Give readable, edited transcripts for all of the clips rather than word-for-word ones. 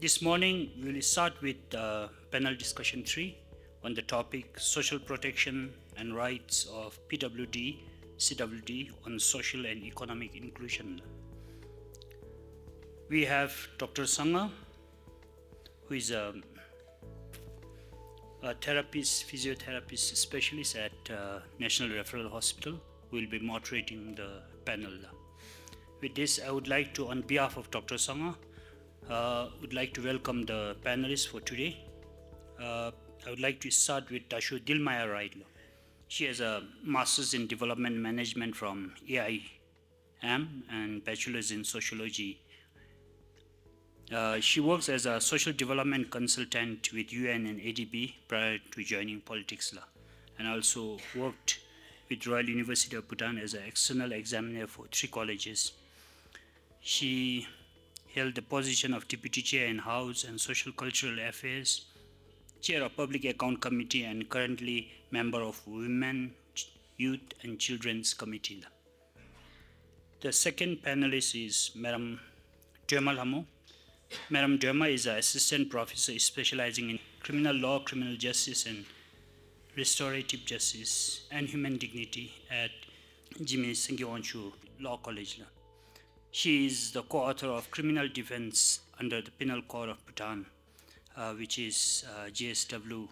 This morning, we will start with panel discussion 3 on the topic Social Protection and Rights of PWD, CWD on Social and Economic Inclusion. We have Dr. Sanga, who is a therapist, physiotherapist specialist at National Referral Hospital, who will be moderating the panel. With this, I would like to, on behalf of Dr. Sanga, would like to welcome the panelists for today. I would like to start with Honorable Dil Maya Rai. She has a Master's in Development Management from AIM and Bachelor's in Sociology. She works as a social development consultant with UN and ADB prior to joining politics, and also worked with Royal University of Bhutan as an external examiner for 3 colleges. She held the position of Deputy Chair in House and Social Cultural Affairs, Chair of Public Account Committee, and currently member of Women, Youth and Children's Committee. The second panelist is Madam Dema Lham. Madam Dema is an assistant professor specializing in criminal law, criminal justice, and restorative justice and human dignity at Jimmy Singyeonchu Law College. She is the co-author of Criminal Defense under the Penal Code of Bhutan, which is GSW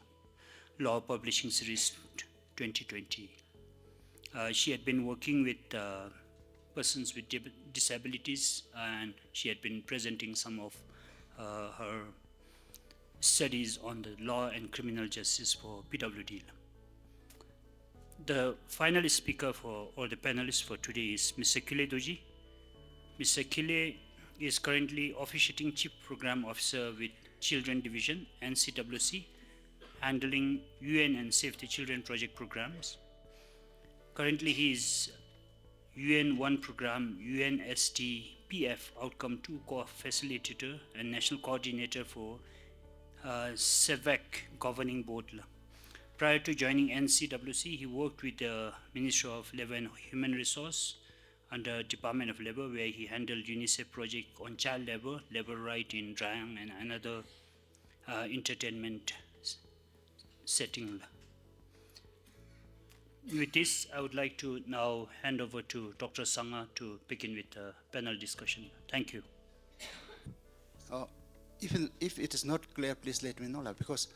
Law Publishing Series 2020. She had been working with persons with disabilities, and she had been presenting some of her studies on the law and criminal justice for PWD. The final speaker or the panelist for today is Mr. Kinley Dorji. Mr. Kinley is currently officiating Chief Program Officer with Children Division, NCWC, handling UN and Save the Children project programs. Currently, he is UN 1 program, UNSTPF Outcome 2 co-facilitator and national coordinator for SEVEC Governing Board. Prior to joining NCWC, he worked with the Ministry of Labor and Human Resource under Department of Labor, where he handled UNICEF project on child labor, labor right in Drang, and another entertainment setting. With this, I would like to now hand over to Dr. Sanga to begin with the panel discussion. Thank you. If it is not clear, please let me know, because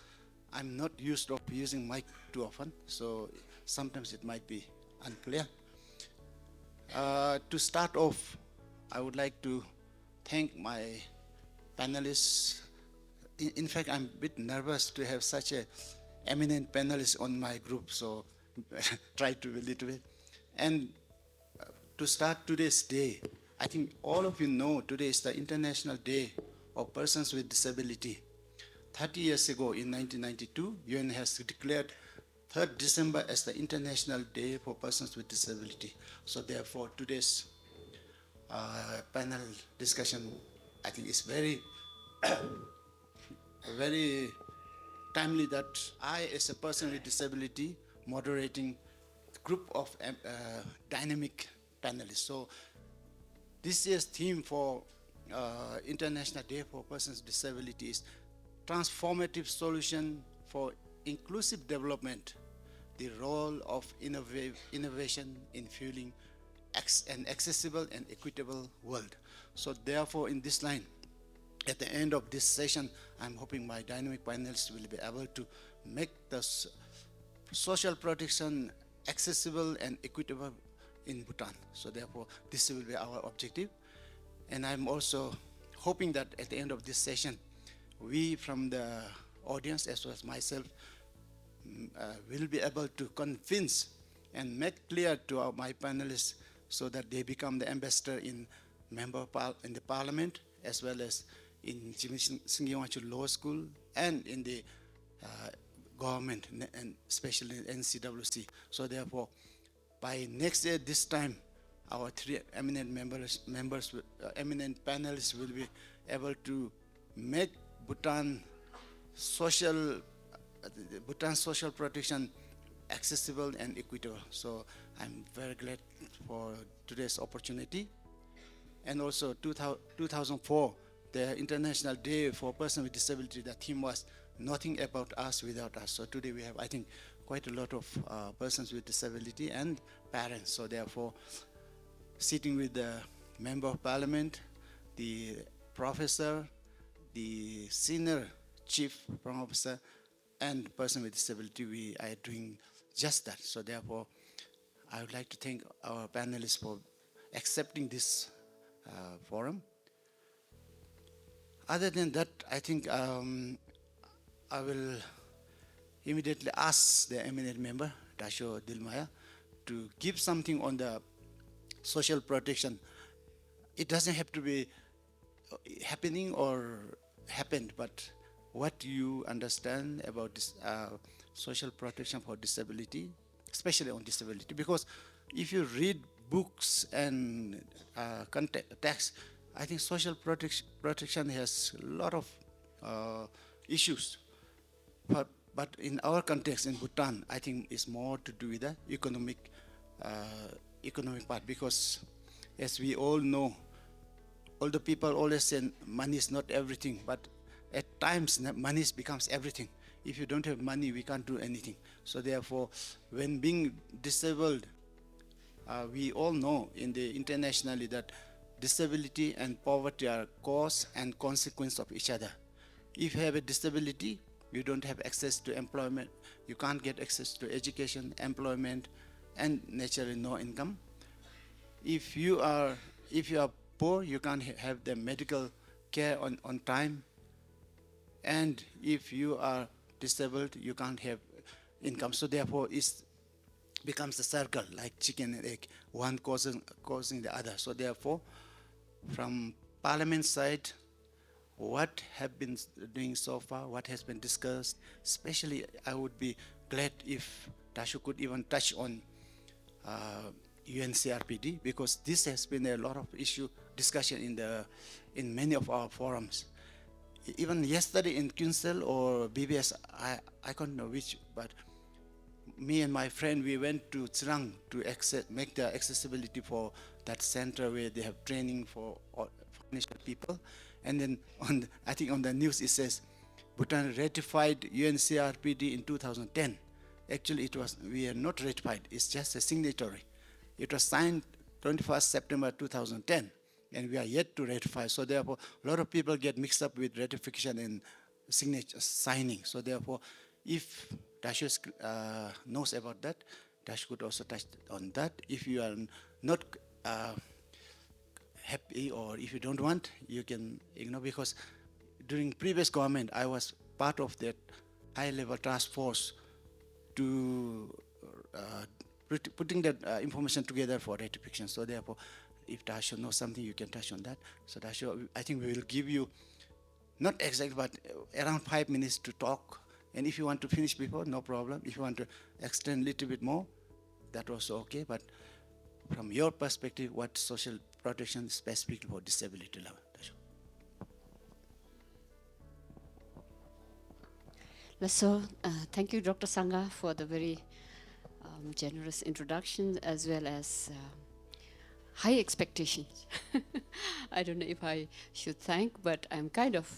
I'm not used to using mic too often, so sometimes it might be unclear. To start off, I would like to thank my panelists. In fact, I'm a bit nervous to have such a eminent panelist on my group, so try to be a little bit. And to start today's day, I think all of you know today is the International Day of Persons with Disability. 30 years ago, in 1992, UN has declared 3rd December as the International Day for Persons with Disability. So therefore, today's panel discussion, I think, is very, very timely that I, as a person with disability, moderating a group of dynamic panelists. So this year's theme for International Day for Persons with Disability is Transformative Solution for Inclusive Development, the role of innovation in fueling an accessible and equitable world. So therefore, in this line, at the end of this session, I'm hoping my dynamic panelists will be able to make the social protection accessible and equitable in Bhutan. So therefore, this will be our objective. And I'm also hoping that at the end of this session, we from the audience, as well as myself, will be able to convince and make clear to my panelists so that they become the ambassador in the parliament, as well as in Singyeonchu Law School and in the government, and especially in NCWC. So therefore, by next year, this time, our 3 eminent eminent panelists will be able to make Bhutan social protection accessible and equitable. So I'm very glad for today's opportunity. And also 2004, the International Day for Persons with Disability, the theme was nothing about us without us. So today we have, I think, quite a lot of persons with disability and parents. So therefore, sitting with the Member of Parliament, the professor, the senior chief professor, and person with disability, we are doing just that. So therefore, I would like to thank our panelists for accepting this forum. Other than that, I think I will immediately ask the eminent member, Honorable Dil Maya, to give something on the social protection. It doesn't have to be happening or happened, but what you understand about this social protection for disability, especially on disability, because if you read books and text, I think social protection has a lot of issues. But in our context in Bhutan, I think it's more to do with the economic part, because as we all know, all the people always say money is not everything, but at times money becomes everything. If you don't have money, we can't do anything. So therefore, when being disabled, we all know internationally that disability and poverty are cause and consequence of each other. If you have a disability, you don't have access to employment, you can't get access to education, employment, and naturally no income. If you are poor, you can't have the medical care on time. And if you are disabled, you can't have income. So therefore, it becomes a circle like chicken and egg, one causing the other. So therefore, from Parliament side, what have been doing so far, what has been discussed, especially I would be glad if Tashu could even touch on UNCRPD, because this has been a lot of issue discussion in many of our forums. Even yesterday in Council or BBS, I can't know which, but me and my friend, we went to Tsrang to make the accessibility for that center where they have training for financial people. And then I think on the news it says Bhutan ratified UNCRPD in 2010. Actually, we are not ratified. It's just a signatory. It was signed 21st September 2010, and we are yet to ratify. So therefore, a lot of people get mixed up with ratification and signing. So therefore, if Dashu knows about that, Dash could also touch on that. If you are not happy, or if you don't want, you can ignore, because during previous government, I was part of that high-level task force to putting that information together for ratification. So therefore, if Dashu knows something, you can touch on that. So Dashu, I think we will give you, not exact, but around 5 minutes to talk. And if you want to finish before, no problem. If you want to extend a little bit more, that was okay. But from your perspective, what social protection specifically for disability level? So, thank you, Dr. Sanga, for the very generous introduction, as well as high expectations. I don't know if I should thank, but I'm kind of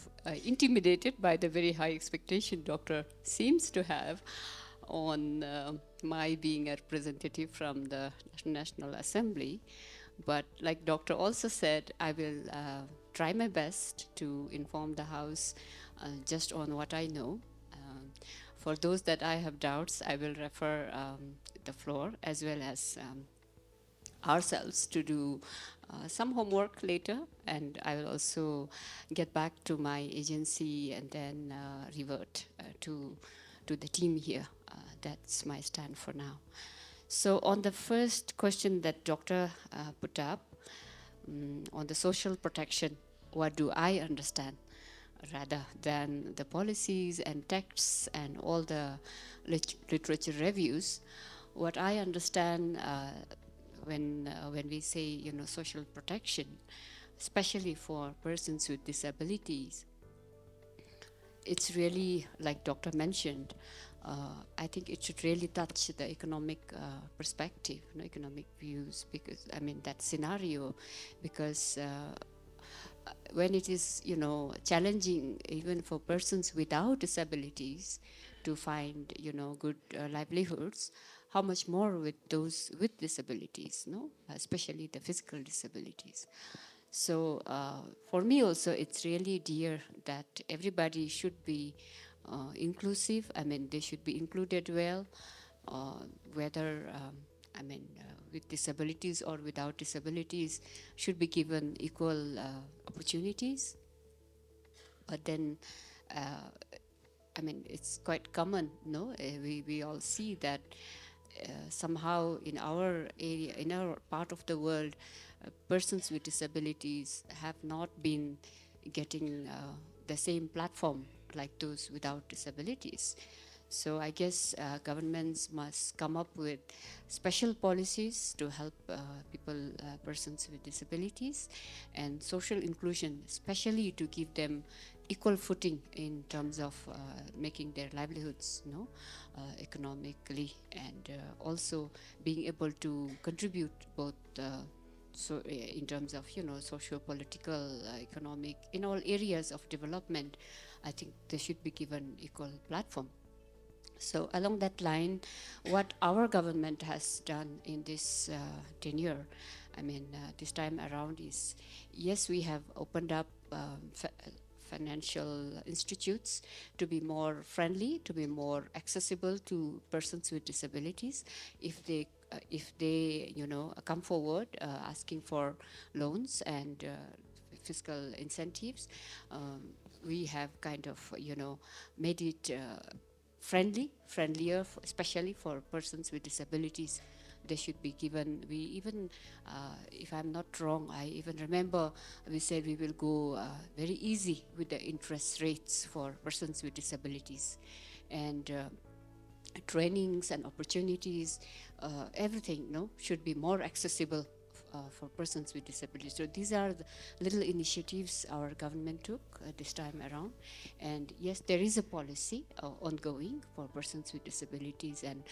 intimidated by the very high expectation Doctor seems to have on my being a representative from the National Assembly. But like Doctor also said, I will try my best to inform the House just on what I know. For those that I have doubts, I will refer the floor as well as ourselves to do some homework later, and I will also get back to my agency and then revert to the team here. That's my stand for now. So on the first question that Doctor put up, on the social protection, what do I understand, rather than the policies and texts and all the literature reviews? What I understand when we say, social protection, especially for persons with disabilities, it's really, like Doctor mentioned, I think it should really touch the economic perspective, economic views, because, that scenario, because when it is, challenging even for persons without disabilities to find, good livelihoods, how much more with those with disabilities, no? Especially the physical disabilities. So for me also, it's really dear that everybody should be inclusive. I mean, they should be included well, whether with disabilities or without disabilities, should be given equal opportunities. But then, it's quite common, no? We all see that somehow in our area, in our part of the world, persons with disabilities have not been getting the same platform like those without disabilities. So I guess governments must come up with special policies to help people, persons with disabilities, and social inclusion, especially to give them equal footing in terms of making their livelihoods, economically, and also being able to contribute both. So in terms of socio-political, economic, in all areas of development, I think they should be given equal platform. So along that line, what our government has done in this tenure, this time around is, yes, we have opened up financial institutes to be more friendly, to be more accessible to persons with disabilities. If they come forward asking for loans and fiscal incentives, we have kind of made it friendlier, especially for persons with disabilities. They should be given, we even, if I'm not wrong, I even remember we said we will go very easy with the interest rates for persons with disabilities. And trainings and opportunities, everything should be more accessible for persons with disabilities. So these are the little initiatives our government took this time around. And yes, there is a policy ongoing for persons with disabilities, and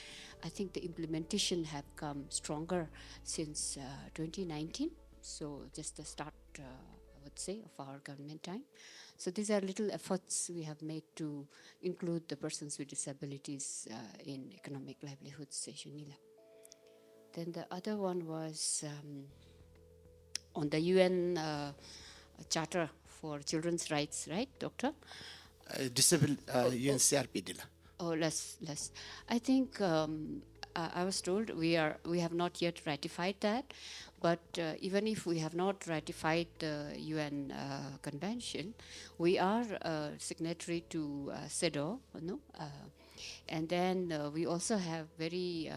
I think the implementation have come stronger since 2019. So just the start, I would say, of our government time. So these are little efforts we have made to include the persons with disabilities in economic livelihoods, Junila. Then the other one was on the UN Charter for Children's Rights, right, Doctor? UNCRPD lah. Oh, less. I think I was told we have not yet ratified that, but even if we have not ratified the UN convention, we are signatory to CEDAW, and then we also have very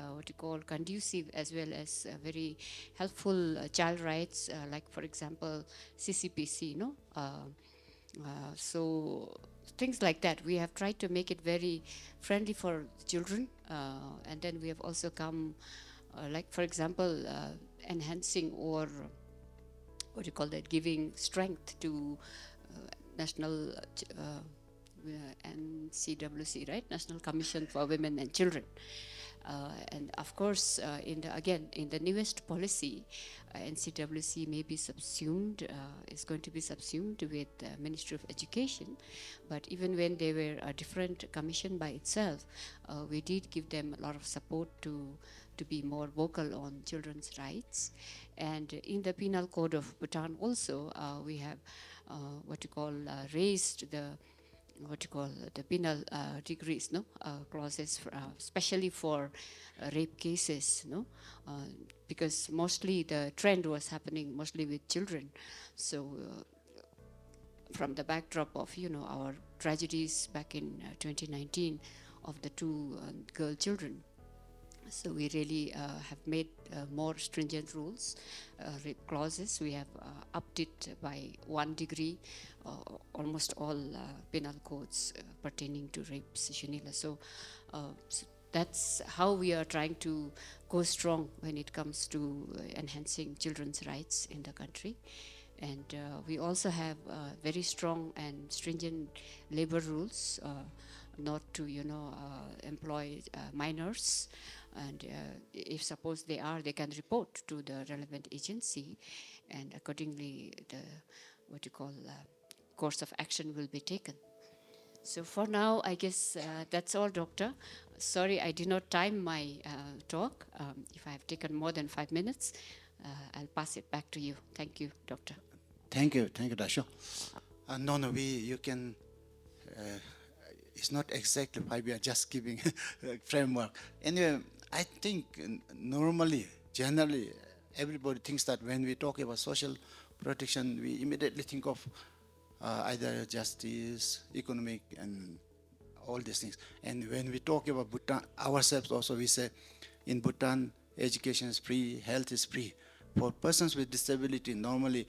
conducive as well as very helpful child rights, like for example CCPC, so things like that. We have tried to make it very friendly for children, and then we have also come, like for example, enhancing or giving strength to national NCWC, right? National Commission for Women and Children. And of course, in the newest policy, NCWC may be subsumed, is going to be subsumed with the Ministry of Education. But even when they were a different commission by itself, we did give them a lot of support to be more vocal on children's rights. And in the Penal Code of Bhutan also, we have raised the penal degrees, clauses, especially for rape cases, because mostly the trend was happening mostly with children. So from the backdrop of our tragedies back in 2019 of the two girl children. So we really have made more stringent rules, rape clauses. We have upped it by 1 degree, almost all penal codes pertaining to rapes, Junila. So that's how we are trying to go strong when it comes to enhancing children's rights in the country. And we also have very strong and stringent labor rules, not to employ minors, and if suppose they can report to the relevant agency, and accordingly the course of action will be taken. So for now, I guess that's all, Doctor. Sorry, I did not time my talk. If I have taken more than 5 minutes, I'll pass it back to you. Thank you, Doctor. Thank you, Dasho. No, you can, it's not exactly 5 years, just giving a framework. Anyway, I think normally, generally, everybody thinks that when we talk about social protection, we immediately think of either justice, economic, and all these things. And when we talk about Bhutan, ourselves also, we say in Bhutan, education is free, health is free. For persons with disability, normally,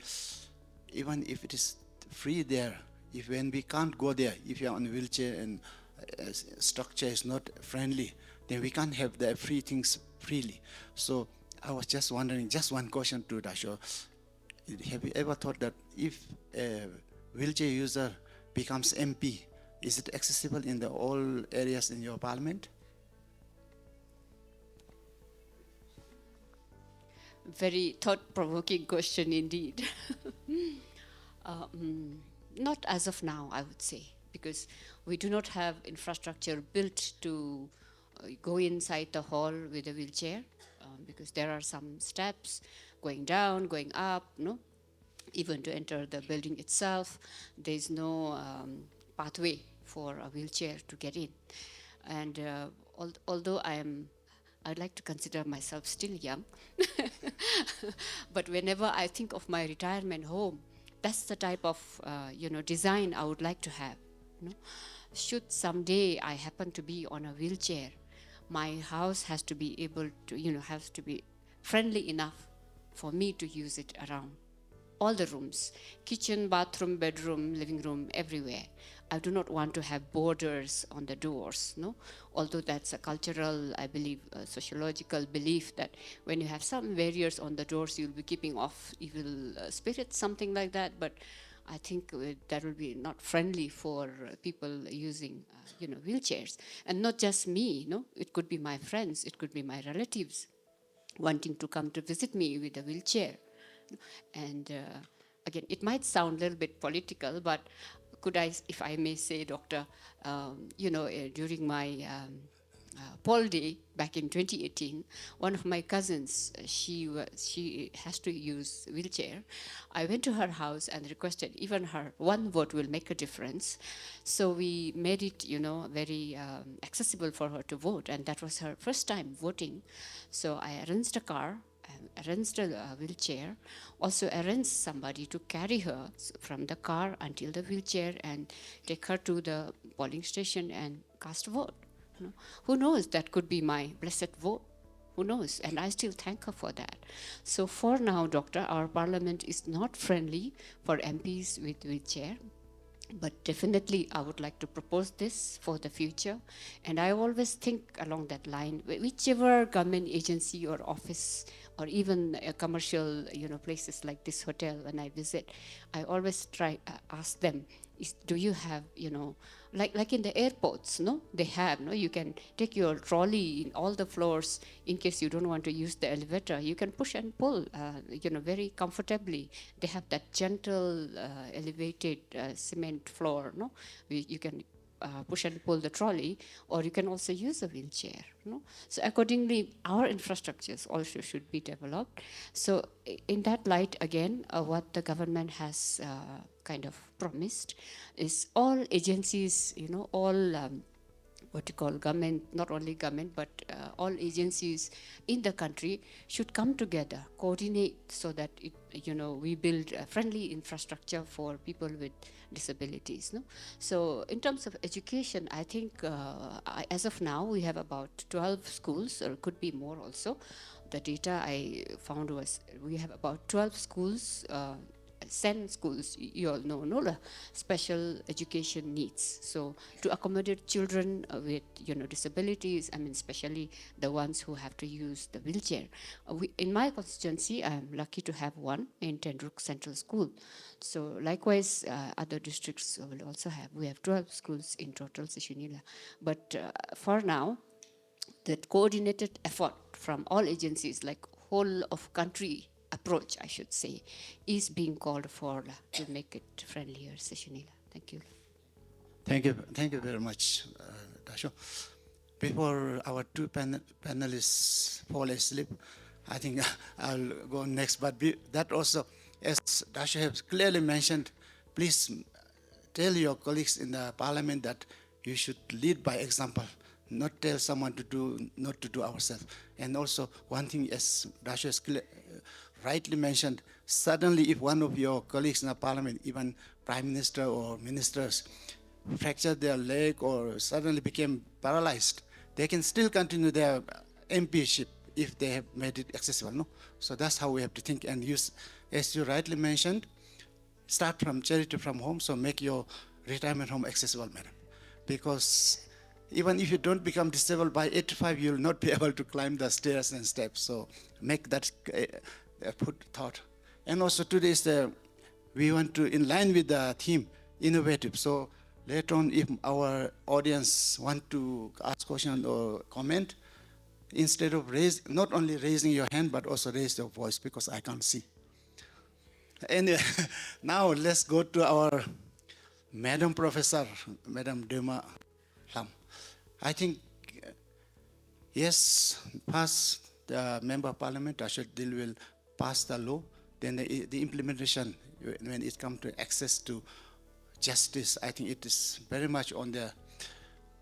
even if it is free there, if when we can't go there, if you're on a wheelchair and structure is not friendly, then we can't have the free things freely. So I was just wondering, just one question to Dasho. Have you ever thought that if a wheelchair user becomes MP, is it accessible in the all areas in your parliament? Very thought-provoking question indeed. Not as of now, I would say, because we do not have infrastructure built to go inside the hall with a wheelchair, because there are some steps going down, going up, no? Even to enter the building itself, there is no pathway for a wheelchair to get in. And although I'd like to consider myself still young, but whenever I think of my retirement home, that's the type of design I would like to have. You know? Should someday I happen to be on a wheelchair, my house has to be able to, has to be friendly enough for me to use it around all the rooms, kitchen, bathroom, bedroom, living room, everywhere. I do not want to have borders on the doors, no? Although that's a cultural, I believe, sociological belief that when you have some barriers on the doors, you'll be keeping off evil spirits, something like that. But I think that will be not friendly for people using, wheelchairs. And not just me, no? It could be my friends, it could be my relatives wanting to come to visit me with a wheelchair. And again, it might sound a little bit political, but could I, if I may say, Doctor, during my poll day back in 2018, one of my cousins, she has to use wheelchair. I went to her house and requested even her one vote will make a difference. So we made it, very accessible for her to vote, and that was her first time voting. So I arranged a car, arranged a wheelchair, also arranged somebody to carry her from the car until the wheelchair and take her to the polling station and cast a vote. Who knows, that could be my blessed vote. Who knows? And I still thank her for that. So for now, Doctor, our parliament is not friendly for MPs with wheelchair. But definitely, I would like to propose this for the future. And I always think along that line, whichever government agency or office or even commercial, places like this hotel, when I visit, I always try ask them, do you have, like in the airports, no? They have, no? You can take your trolley in all the floors in case you don't want to use the elevator. You can push and pull, very comfortably. They have that gentle, elevated cement floor, no? You can push and pull the trolley, or you can also use a wheelchair. No? So accordingly, our infrastructures also should be developed. So in that light, again, what the government has kind of promised is all agencies, all what you call government, not only government, but all agencies in the country should come together, coordinate so that we build a friendly infrastructure for people with disabilities. No? So in terms of education, I think as of now, we have about 12 schools, or could be more also. The data I found was we have about 12 schools, 10 schools, you all know, no, special education needs. So to accommodate children with, disabilities, I mean, especially the ones who have to use the wheelchair. In my constituency, I'm lucky to have one in Tendruk Central School. So likewise, other districts will also have. We have 12 schools in total, Sishunila. But for now, that coordinated effort from all agencies, like whole of country appeal approach, I should say, is being called for to make it friendlier. Sessionila. Thank you. Thank you very much, Dasho. Before our two panelists fall asleep, I think I'll go next. But that also, as Dasho has clearly mentioned, please tell your colleagues in the parliament that you should lead by example, not tell someone to do, not to do ourselves. And also, one thing, as Dasho has rightly mentioned, suddenly if one of your colleagues in the parliament, even prime minister or ministers, fractured their leg or suddenly became paralyzed, they can still continue their MPship if they have made it accessible. No? So that's how we have to think and use, as you rightly mentioned, start from charity from home, so make your retirement home accessible, madam. Because even if you don't become disabled by 85, you'll not be able to climb the stairs and steps. So make that put thought. And also today is we want to, in line with the theme, innovative. So later on, if our audience want to ask question or comment, instead of not only raising your hand, but also raise your voice, because I can't see. Anyway, now let's go to our Madam Professor, Madam Dema Lham. I think, yes, past the Member of Parliament, Ashok Dil will pass the law, then the implementation, when it comes to access to justice, I think it is very much on the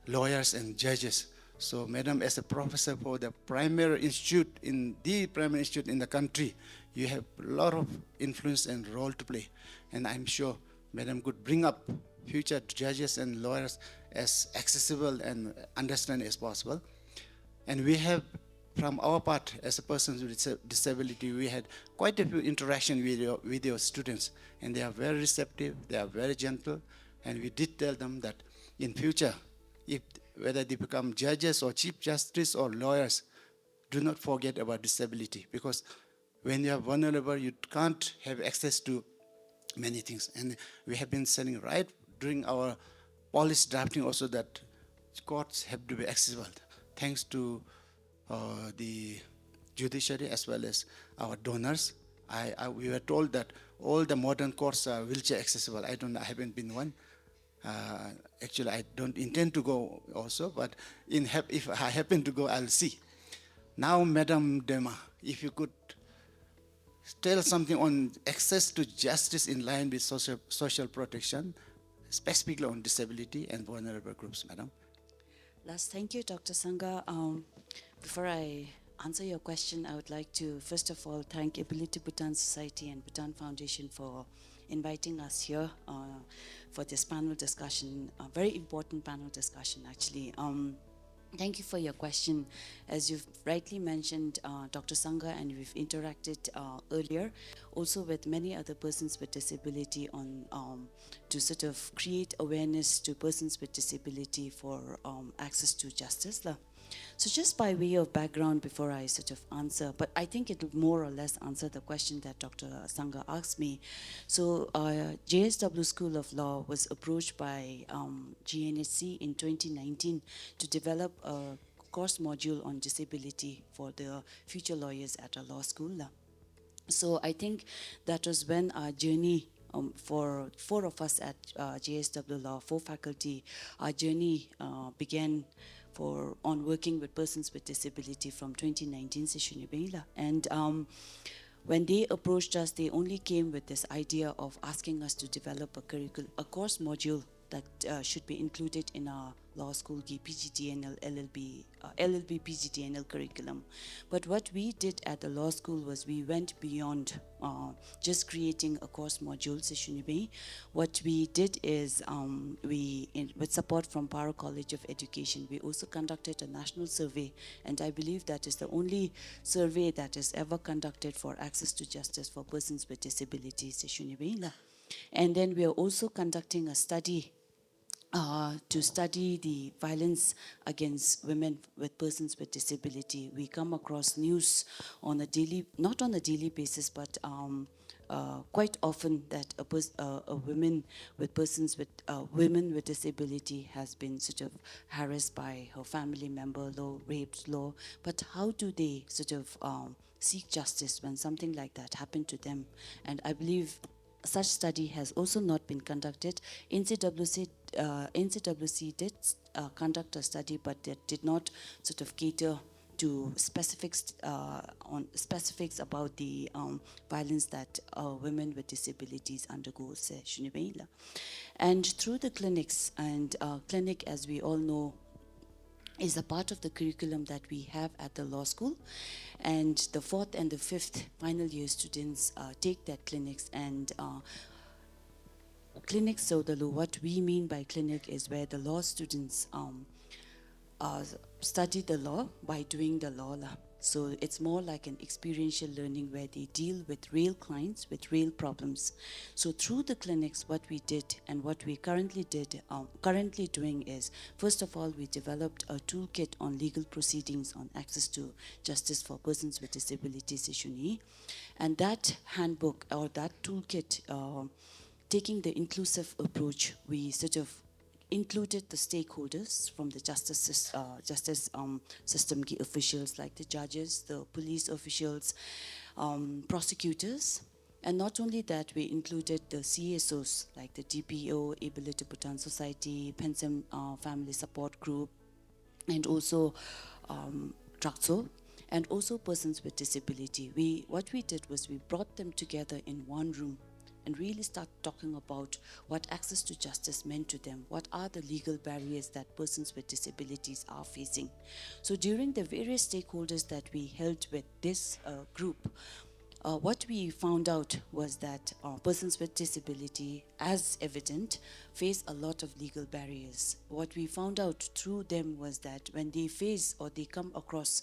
lawyers and judges. So, Madam, as a professor for the primary institute in the country, you have a lot of influence and role to play. And I'm sure Madam could bring up future judges and lawyers as accessible and understanding as possible. And we have, from our part, as a person with disability, we had quite a few interactions with your students, and they are very receptive, they are very gentle, and we did tell them that in future, whether they become judges or chief justice or lawyers, do not forget about disability, because when you are vulnerable, you can't have access to many things. And we have been saying right during our policy drafting also that courts have to be accessible, thanks to the judiciary as well as our donors. We were told that all the modern courts are wheelchair accessible. I haven't been one. Actually, I don't intend to go also, but if I happen to go, I'll see. Now, Madam Dema, if you could tell something on access to justice in line with social protection, specifically on disability and vulnerable groups, Madam. Last, thank you, Dr. Sanga. Before I answer your question, I would like to, first of all, thank Ability Bhutan Society and Bhutan Foundation for inviting us here for this panel discussion, a very important panel discussion, actually. Thank you for your question. As you've rightly mentioned, Dr. Sanga, and we've interacted earlier, also with many other persons with disability on to sort of create awareness to persons with disability for access to justice. So just by way of background before I sort of answer, but I think it will more or less answer the question that Dr. Sanga asked me. So JSW School of Law was approached by GNHC in 2019 to develop a course module on disability for the future lawyers at a law school. So I think that was when our journey for 4 of us at JSW Law, 4 faculty, our journey began on working with persons with disability from 2019 Seshunibela. And when they approached us, they only came with this idea of asking us to develop a course module that should be included in our law school PGTNL, LLB PGTNL curriculum. But what we did at the law school was we went beyond just creating a course module, Seshunibe. What we did is with support from Paro College of Education, we also conducted a national survey, and I believe that is the only survey that is ever conducted for access to justice for persons with disabilities, Seshunibe. And then we are also conducting a study to study the violence against women with persons with disability. We come across news on a daily, not on a daily basis, but quite often that a woman with women with disability has been sort of harassed by her family member, raped, but how do they sort of seek justice when something like that happened to them. And I believe such study has also not been conducted. NCWC did conduct a study, but they did not sort of cater to specifics about the violence that women with disabilities undergo. And through the clinics, and clinic, as we all know, is a part of the curriculum that we have at the law school. And the 4th and the 5th final year students take that clinics. And clinics, so what we mean by clinic is where the law students study the law by doing the law. So it's more like an experiential learning where they deal with real clients, with real problems. So through the clinics, what we did and what we currently doing is, first of all, we developed a toolkit on legal proceedings on access to justice for persons with disabilities. And that handbook or that toolkit, taking the inclusive approach, we sort of included the stakeholders from the justice system officials like the judges, the police officials, prosecutors. And not only that, we included the CSOs like the DPO, Ability Bhutan Society, Pensem Family Support Group, and also Trakso, and also persons with disability. What we did was we brought them together in one room and really start talking about what access to justice meant to them. What are the legal barriers that persons with disabilities are facing? So during the various stakeholders that we held with this group, what we found out was that persons with disability, as evident, face a lot of legal barriers. What we found out through them was that when they face or they come across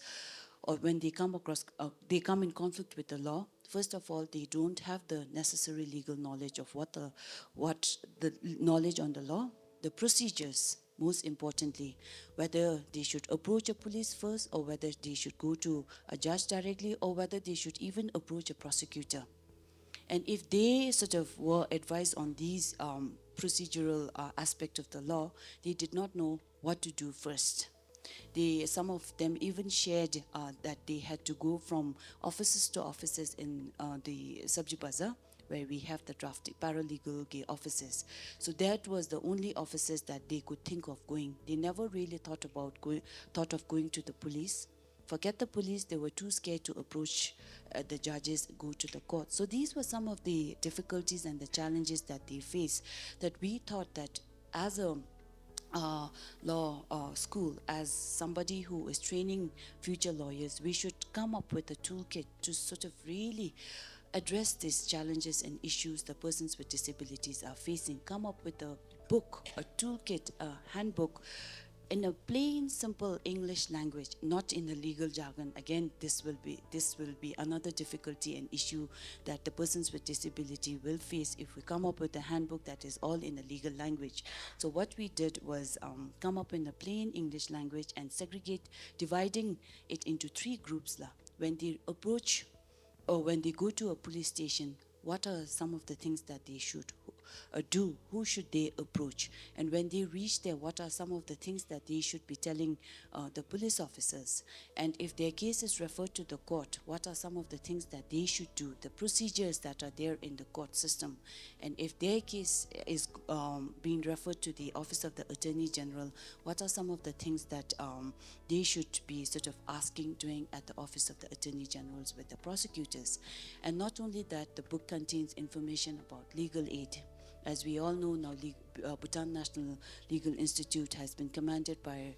they come in conflict with the law, first of all, they don't have the necessary legal knowledge of what the knowledge on the law, the procedures, most importantly, whether they should approach a police first, or whether they should go to a judge directly, or whether they should even approach a prosecutor. And if they sort of were advised on these procedural aspect of the law, they did not know what to do first. Some of them even shared that they had to go from offices to offices in the Sabji where we have the drafting paralegal offices. So that was the only offices that they could think of going. They never really thought of going to the police. Forget the police, they were too scared to approach the judges, go to the court. So these were some of the difficulties and the challenges that they face, that we thought that as a law school, as somebody who is training future lawyers, we should come up with a toolkit to sort of really address these challenges and issues the persons with disabilities are facing. Come up with a book, a toolkit, a handbook in a plain, simple English language, not in a legal jargon. Again, this will be another difficulty and issue that the persons with disability will face if we come up with a handbook that is all in a legal language. So what we did was come up in a plain English language and segregate, dividing it into 3 groups. When they approach or when they go to a police station, what are some of the things that they should do? Who should they approach? And when they reach there, what are some of the things that they should be telling the police officers? And if their case is referred to the court, what are some of the things that they should do? The procedures that are there in the court system. And if their case is being referred to the Office of the Attorney General, what are some of the things that they should be sort of doing at the Office of the Attorney Generals with the prosecutors? And not only that, the book contains information about legal aid. As we all know now, Bhutan National Legal Institute has been commanded by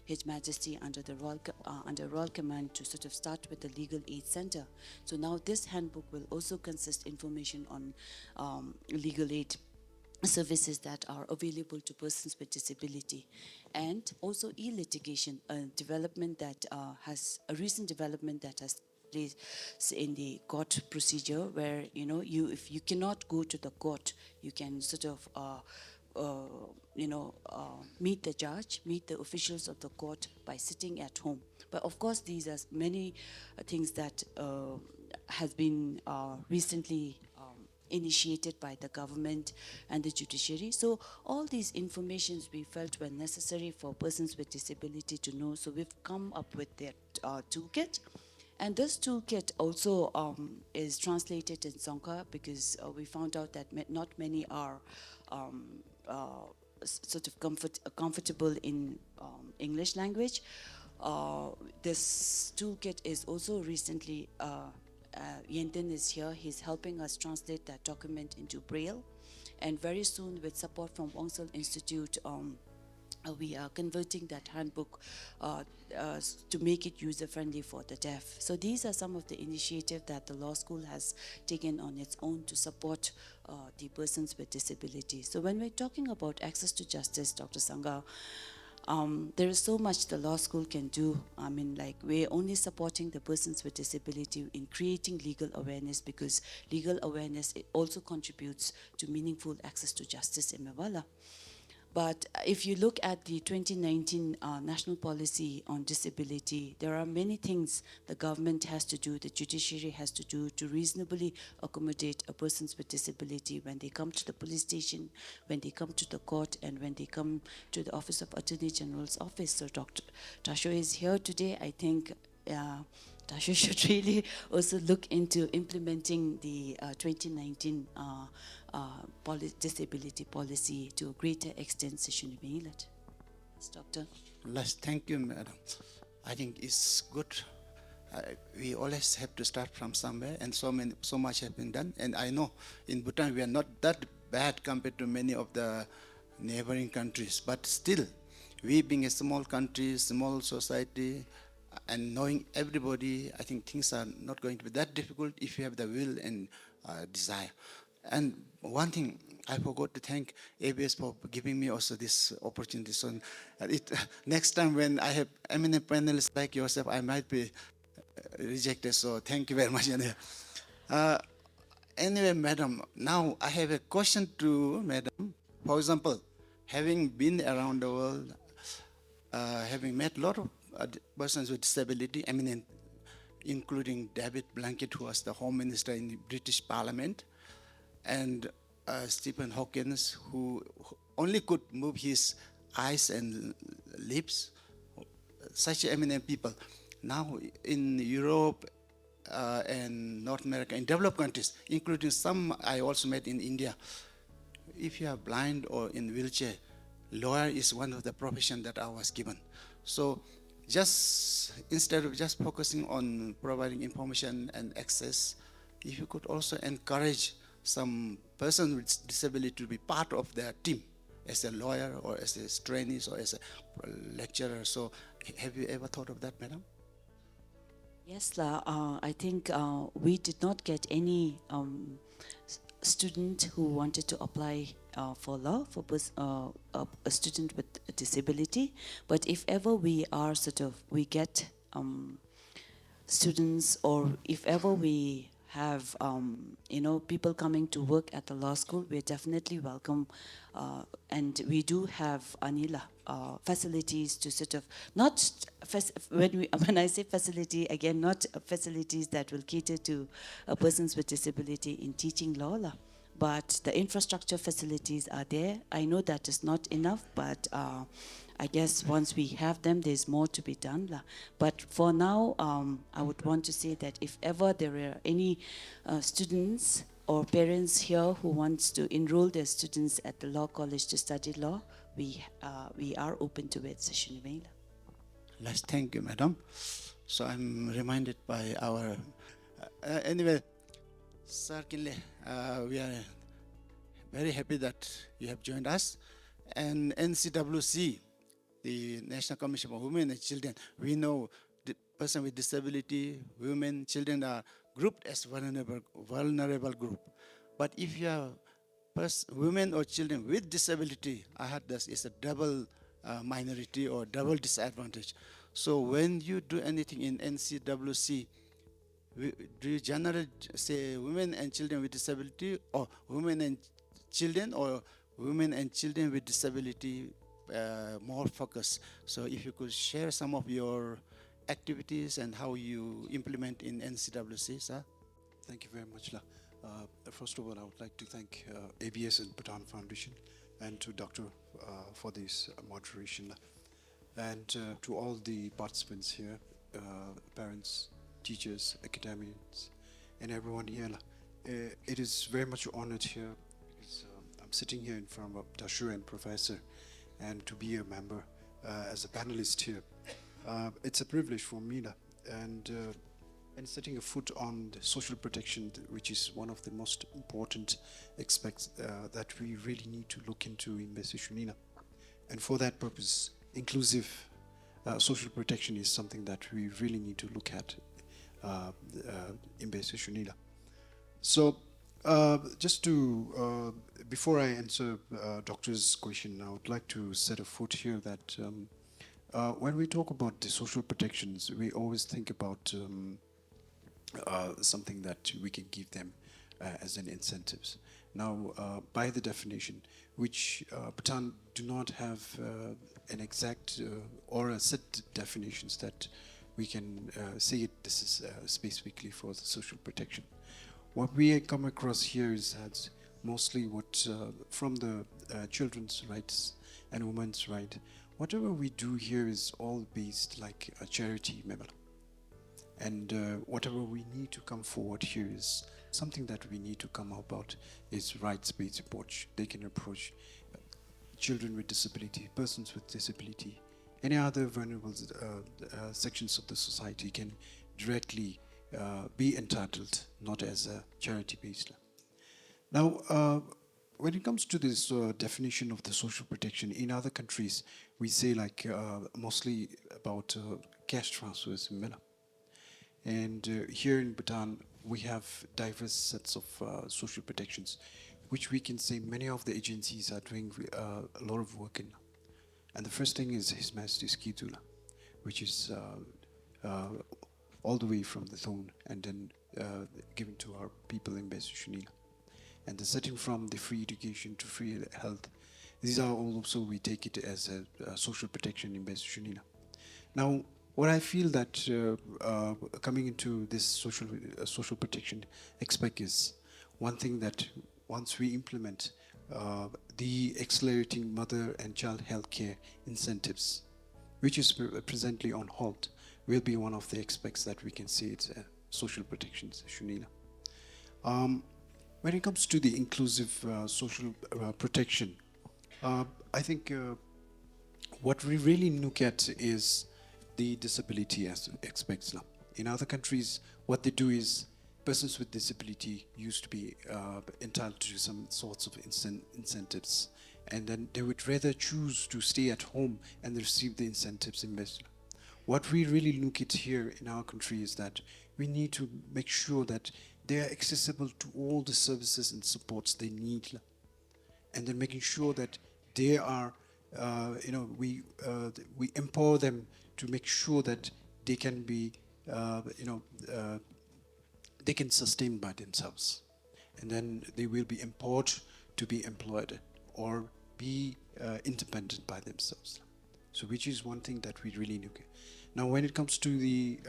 His Majesty under Royal Command to sort of start with the Legal Aid Center. So now this handbook will also consist information on legal aid services that are available to persons with disability, and also e-litigation, a recent development that has place in the court procedure, where if you cannot go to the court, you can sort of meet the judge, meet the officials of the court by sitting at home. But of course, these are many things that has been recently initiated by the government and the judiciary. So all these informations we felt were necessary for persons with disability to know. So we've come up with that toolkit. And this toolkit also is translated in Sangha because we found out that not many are sort of comfortable in English language. This toolkit is also recently, Yentin is here, he's helping us translate that document into Braille. And very soon, with support from Wongsel Institute, we are converting that handbook to make it user-friendly for the deaf. So these are some of the initiatives that the law school has taken on its own to support the persons with disabilities. So when we're talking about access to justice, Dr. Sanga, there is so much the law school can do. I mean, like, we're only supporting the persons with disability in creating legal awareness, because legal awareness, it also contributes to meaningful access to justice in Mewala. But if you look at the 2019 national policy on disability, there are many things the government has to do, the judiciary has to do to reasonably accommodate a persons with disability when they come to the police station, when they come to the court, and when they come to the Office of Attorney General's office. So Dr. Tasho is here today. I think Tasho should really also look into implementing the 2019 disability policy to a greater extent. Yes, Doctor. Let's thank you, madam. I think it's good. We always have to start from somewhere, and so much has been done. And I know in Bhutan we are not that bad compared to many of the neighboring countries, but still, we being a small country, small society, and knowing everybody, I think things are not going to be that difficult if you have the will and desire. And one thing, I forgot to thank ABS for giving me also this opportunity. So next time when I have eminent panelists like yourself, I might be rejected. So thank you very much. Anyway, madam, now I have a question to madam. For example, having been around the world, having met a lot of persons with disability, eminent, including David Blanket, who was the Home Minister in the British Parliament, and Stephen Hawkins, who only could move his eyes and lips, such eminent people. Now in Europe and North America, in developed countries, including some I also met in India, if you are blind or in wheelchair, lawyer is one of the professions that I was given. So just instead of just focusing on providing information and access, if you could also encourage some person with disability to be part of their team as a lawyer or as a trainee or as a lecturer. So have you ever thought of that, madam? Yes, I think we did not get any student who wanted to apply for law, for a student with a disability. But if ever we get students, or if ever we have people coming to work at the law school, we're definitely welcome, and we do have Anila facilities to sort of when I say facility, again, not facilities that will cater to persons with disability in teaching law, but the infrastructure facilities are there. I know that is not enough, but I guess once we have them, there's more to be done. But for now, I would want to say that if ever there are any students or parents here who wants to enroll their students at the law college to study law, we are open to it. Let's thank you, madam. So I'm reminded by our anyway, Sir Kinley, we are very happy that you have joined us. And NCWC, the National Commission for Women and Children, we know the person with disability, women, children are grouped as vulnerable group. But if you are women or children with disability, I heard this is a double minority or double disadvantage. So when you do anything in NCWC, do you generally say women and children with disability, or women and children, or women and children with disability more focus? So if you could share some of your activities and how you implement in NCWC, sir. Thank you very much. First of all, I would like to thank ABS and Bhutan Foundation, and to Doctor for this moderation, and to all the participants here, parents, teachers, academics, and everyone here. It is very much honored here because I'm sitting here in front of Dashu and Professor, and to be a member as a panelist here. It's a privilege for me, and setting a foot on the social protection, which is one of the most important aspects that we really need to look into in Besishunina. And for that purpose, inclusive social protection is something that we really need to look at in Besishunina. So, just to, before I answer Doctor's question, I would like to set a foot here that when we talk about the social protections, we always think about something that we can give them as an incentives. Now, by the definition, which Bhutan do not have an exact or a set definitions that we can say it, this is specifically for the social protection. What we come across here is that mostly what from the children's rights and women's rights, whatever we do here is all based like a charity member. And whatever we need to come forward here is something that we need to come about is rights-based approach. They can approach children with disability, persons with disability, any other vulnerable sections of the society can directly be entitled, not as a charity-based. Now, when it comes to this definition of the social protection, in other countries, we say like mostly about cash transfers in Mela. And here in Bhutan, we have diverse sets of social protections, which we can say many of the agencies are doing a lot of work in. And the first thing is His Majesty's Kitula, which is all the way from the throne and then given to our people in Besishunila. And the setting from the free education to free health, these are also, we take it as a social protection in Besishunila. Now, what I feel that coming into this social protection aspect is one thing that once we implement the accelerating mother and child health care incentives, which is presently on halt, will be one of the aspects that we can see it's social protection, Shunila. When it comes to the inclusive social protection, I think what we really look at is the disability aspects. In other countries, what they do is persons with disability used to be entitled to some sorts of incentives, and then they would rather choose to stay at home and receive the incentives in West. What we really look at here in our country is that we need to make sure that they are accessible to all the services and supports they need, and then making sure that they are, we empower them to make sure that they can be, they can sustain by themselves, and then they will be empowered to be employed or be independent by themselves. So, which is one thing that we really look at. Now, when it comes to the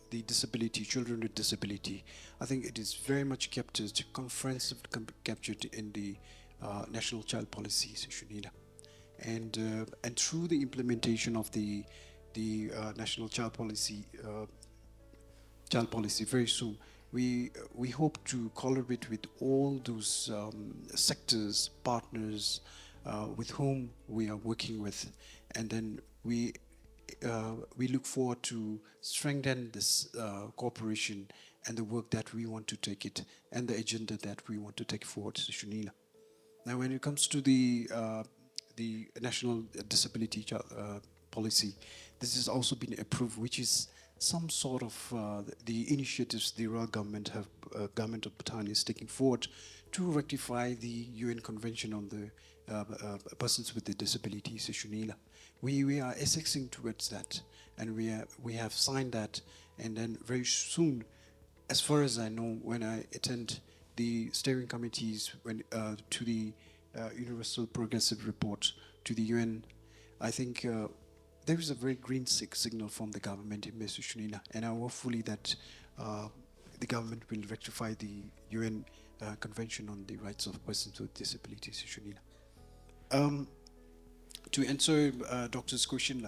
disability, children with disability, I think it is very much captured, comprehensively captured in the National Child Policy, Shunila, and through the implementation of the National Child Policy very soon, we hope to collaborate with all those sectors, partners with whom we are working with, and then we look forward to strengthen this cooperation and the work that we want to take it and the agenda that we want to take forward to Shunila. Now, when it comes to the National Disability Policy, this has also been approved, which is some sort of the initiatives the royal government government of Bhutan is taking forward to rectify the UN Convention on the persons with the disabilities, Shunila. We are assessing towards that, and we have signed that, and then very soon, as far as I know, when I attend the steering committees to the Universal Progressive Report to the UN, I think there is a very green signal from the government in Shunila, and I hope fully that the government will rectify the UN Convention on the Rights of Persons with Disabilities, Shunila. To answer Doctor's question,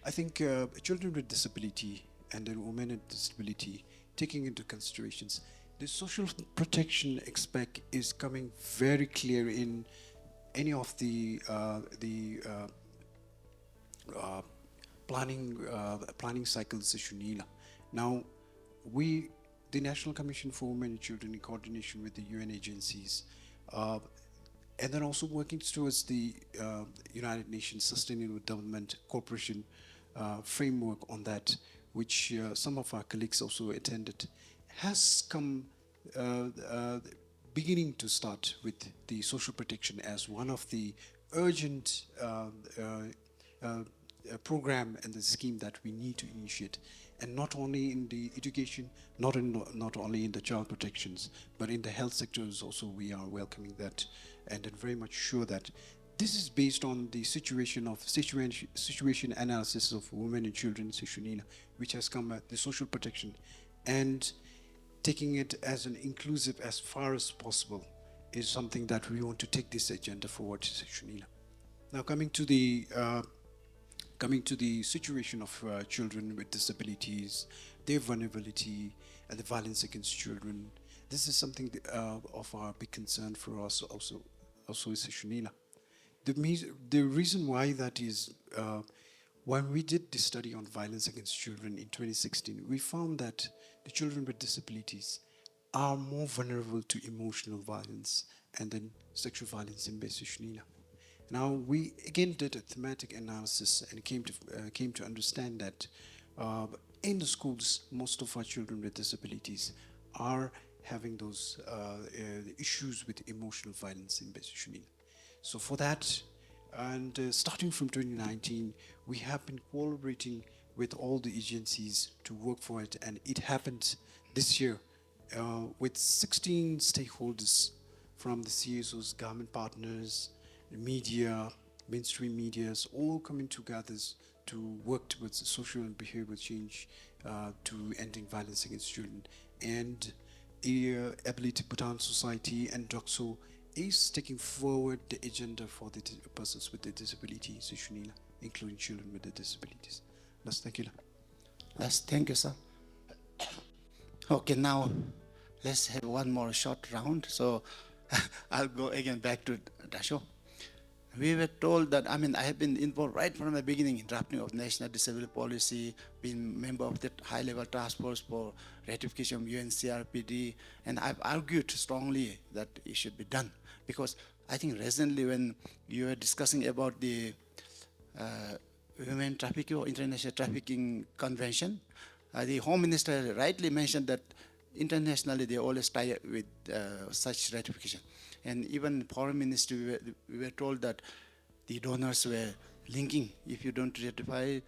I think children with disability and then women with disability, taking into considerations, the social protection aspect is coming very clear in any of the planning cycles issue. Now, the National Commission for Women and Children, in coordination with the UN agencies, and then also working towards the United Nations Sustainable Development Corporation framework on that, which some of our colleagues also attended, has come beginning to start with the social protection as one of the urgent program and the scheme that we need to initiate, and not only in the education, not only in the child protections, but in the health sectors also. We are welcoming that, and then very much sure that this is based on the situation analysis of women and children, which has come at the social protection, and taking it as an inclusive as far as possible is something that we want to take this agenda forward. Now, coming to the situation of children with disabilities, their vulnerability, and the violence against children, this is something of our big concern for us also is Shunila. The reason why that is, when we did the study on violence against children in 2016, we found that the children with disabilities are more vulnerable to emotional violence and then sexual violence in Shunila. Now, we again did a thematic analysis and came to understand that in the schools, most of our children with disabilities are having those issues with emotional violence in Shunila. So for that, and starting from 2019, we have been collaborating with all the agencies to work for it, and it happened this year with 16 stakeholders from the CSOs, government partners, media, mainstream medias, all coming together to work towards social and behavioral change to ending violence against children. And Ability Bhutan Society and DOCSO is taking forward the agenda for the persons with the disabilities, including children with the disabilities. Let's thank you. Yes, thank you, sir. Okay, now let's have one more short round. So I'll go again back to Dasho. We were told that, I have been involved right from the beginning in drafting of National Disability Policy, been member of the high-level task force for ratification of UNCRPD, and I've argued strongly that it should be done. Because I think recently when you were discussing about the women trafficking or international trafficking convention, the Home Minister rightly mentioned that internationally they always tie up with such ratification. And even Foreign Ministry, we were told that the donors were linking, if you don't ratify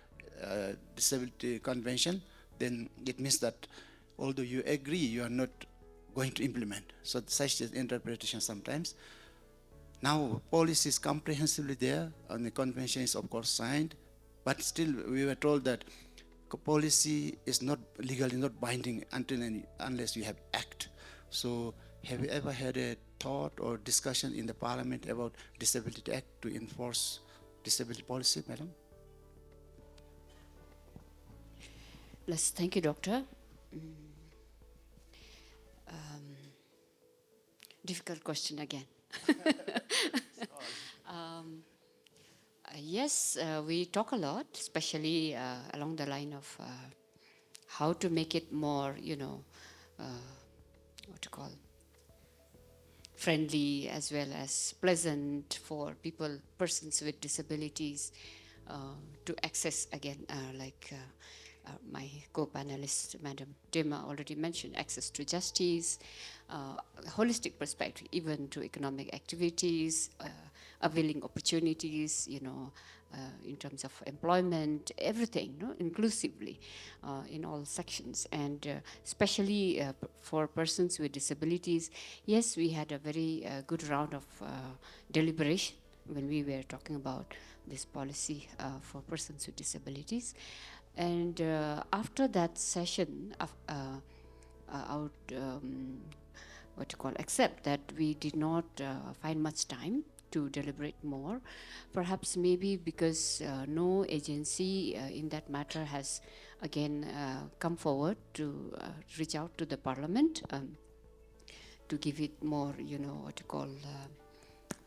disability convention, then it means that although you agree, you are not going to implement. So such is interpretation sometimes. Now policy is comprehensively there, and the convention is of course signed, but still we were told that policy is not legally not binding unless you have act. So have you ever had a thought or discussion in the Parliament about Disability Act to enforce disability policy, Madam? Yes, thank you, Doctor. Difficult question again. Yes, we talk a lot, especially along the line of how to make it more, friendly as well as pleasant for persons with disabilities to access again, like my co-panelist, Madam Dema, already mentioned, access to justice, holistic perspective, even to economic activities, availing opportunities, in terms of employment, everything, inclusively in all sections. And especially for persons with disabilities, yes, we had a very good round of deliberation when we were talking about this policy for persons with disabilities. And after that session, I would accept that we did not find much time to deliberate more. Perhaps maybe because no agency in that matter has again come forward to reach out to the parliament to give it more, what you call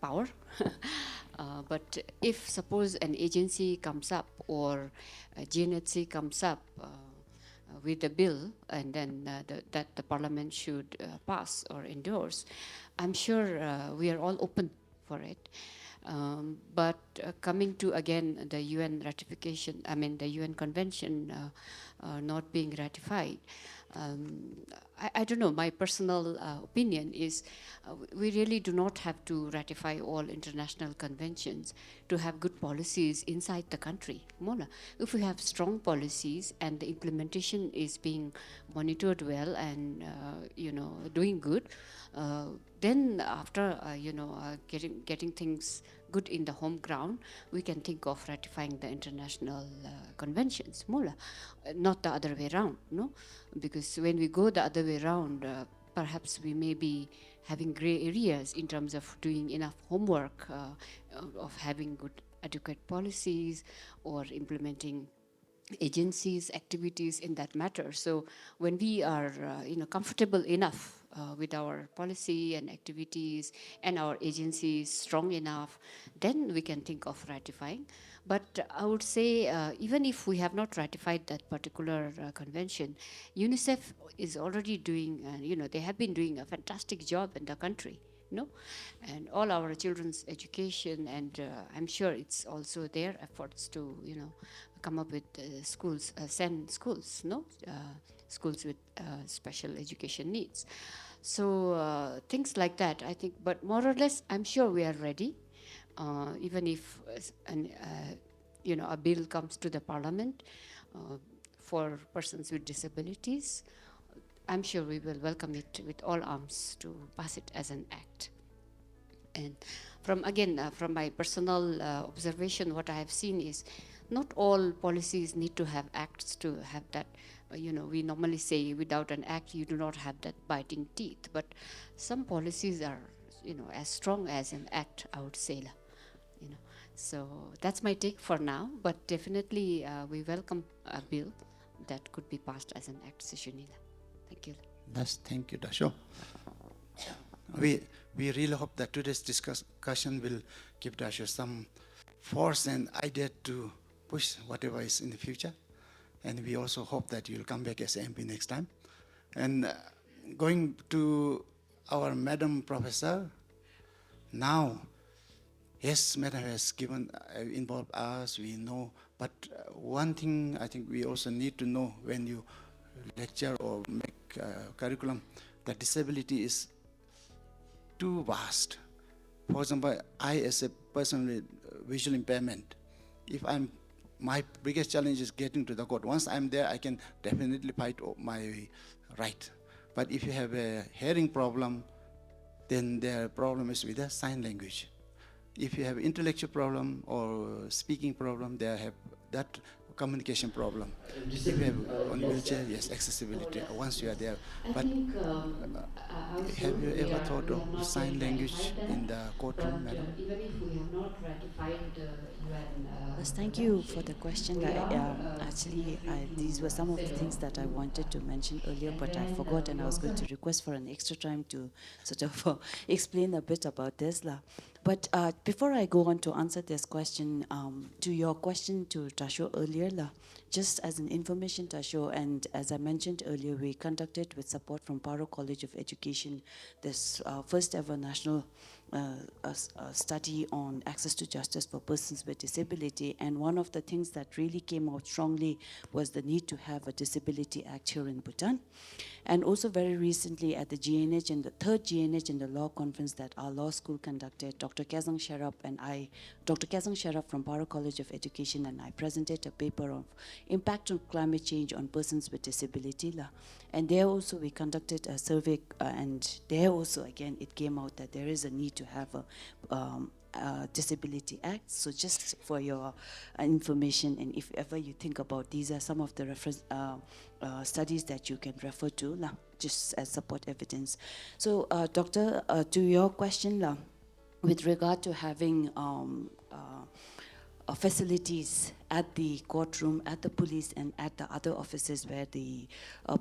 power. But if suppose an agency comes up or a GNHC comes up with a bill and then that the parliament should pass or endorse, I'm sure we are all open for it. But coming to again the UN ratification, the UN convention not being ratified, I don't know, my personal opinion is we really do not have to ratify all international conventions to have good policies inside the country. Mola, if we have strong policies and the implementation is being monitored well and doing good, then after getting things good in the home ground, we can think of ratifying the international conventions. Mola, not the other way around, no? Because when we go the other way around, perhaps we may be having gray areas in terms of doing enough homework, of having good adequate policies or implementing agencies activities in that matter. So when we are comfortable enough with our policy and activities and our agencies strong enough, then we can think of ratifying. But I would say even if we have not ratified that particular convention, UNICEF is already doing, they have been doing a fantastic job in the country. And all our children's education, and I'm sure it's also their efforts to come up with schools, send schools, schools with special education needs. So things like that, I think, but more or less I'm sure we are ready, even if a bill comes to the parliament for persons with disabilities. I'm sure we will welcome it with all arms to pass it as an act. And from my personal observation, what I have seen is not all policies need to have acts to have that. We normally say without an act, you do not have that biting teeth. But some policies are, as strong as an act, I would say. So that's my take for now. But definitely, we welcome a bill that could be passed as an act, Seshunila. Thank you. Thank you, Dasho. We really hope that today's discussion will give Dasho some force and idea to push whatever is in the future. And we also hope that you'll come back as MP next time. And going to our Madam Professor, now, yes, Madam has involved us, we know, but one thing I think we also need to know when you lecture or make curriculum, that disability is too vast. For example, I as a person with visual impairment, my biggest challenge is getting to the court. Once I'm there, I can definitely fight my right. But if you have a hearing problem, then the problem is with the sign language. If you have intellectual problem or speaking problem, they have that communication problem. If you have on wheelchair, yes, accessibility, once you are there. But have you ever thought of sign language in the courtroom, Madam? Even if we have not ratified the UN Yes, thank you for the question. These were some of the things that I wanted to mention earlier, but I forgot, and I was going to request for an extra time to sort of explain a bit about this. But before I go on to answer this question, to your question to Tasho earlier, just as an information, Tasho, and as I mentioned earlier, we conducted with support from Paro College of Education this first ever national study on access to justice for persons with disability. And one of the things that really came out strongly was the need to have a Disability Act here in Bhutan. And also very recently at the GNH, and the third GNH in the law conference that our law school conducted, Dr. Kazang Sharap and I, Dr. Kazang Sharap from Paro College of Education and I presented a paper of impact on climate change on persons with disability. And there also we conducted a survey, and there also again it came out that there is a need to have a Disability Act. So just for your information, and if ever you think about, these are some of the reference studies that you can refer to, just as support evidence. So Doctor, to your question, with regard to having facilities at the courtroom, at the police, and at the other offices where the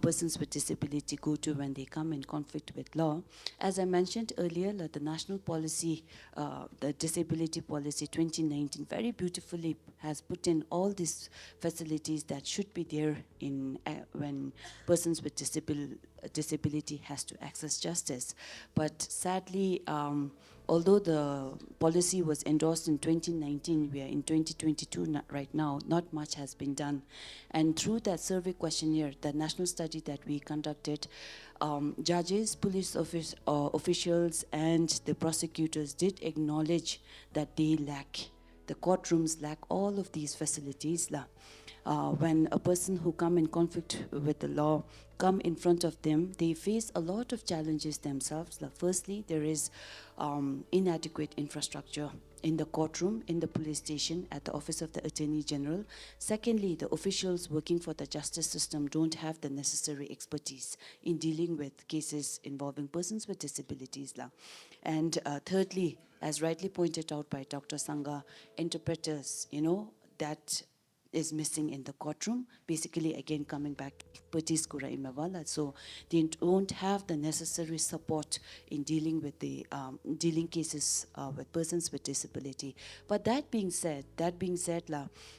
persons with disability go to when they come in conflict with law. As I mentioned earlier, the national policy, the disability policy 2019, very beautifully has put in all these facilities that should be there in when persons with disability has to access justice. But sadly, although the policy was endorsed in 2019, we are in 2022 right now, not much has been done. And through that survey questionnaire, the national study that we conducted, judges, police officials, and the prosecutors did acknowledge that they lack, the courtrooms lack all of these facilities. When a person who come in conflict with the law come in front of them, they face a lot of challenges themselves. Firstly, there is inadequate infrastructure in the courtroom, in the police station, at the office of the Attorney General. Secondly, the officials working for the justice system don't have the necessary expertise in dealing with cases involving persons with disabilities. And thirdly, as rightly pointed out by Dr. Sanga, interpreters, that is missing in the courtroom. Basically, again, coming back, expertise kura imawala. So they don't have the necessary support in dealing with the dealing cases with persons with disability. But that being said,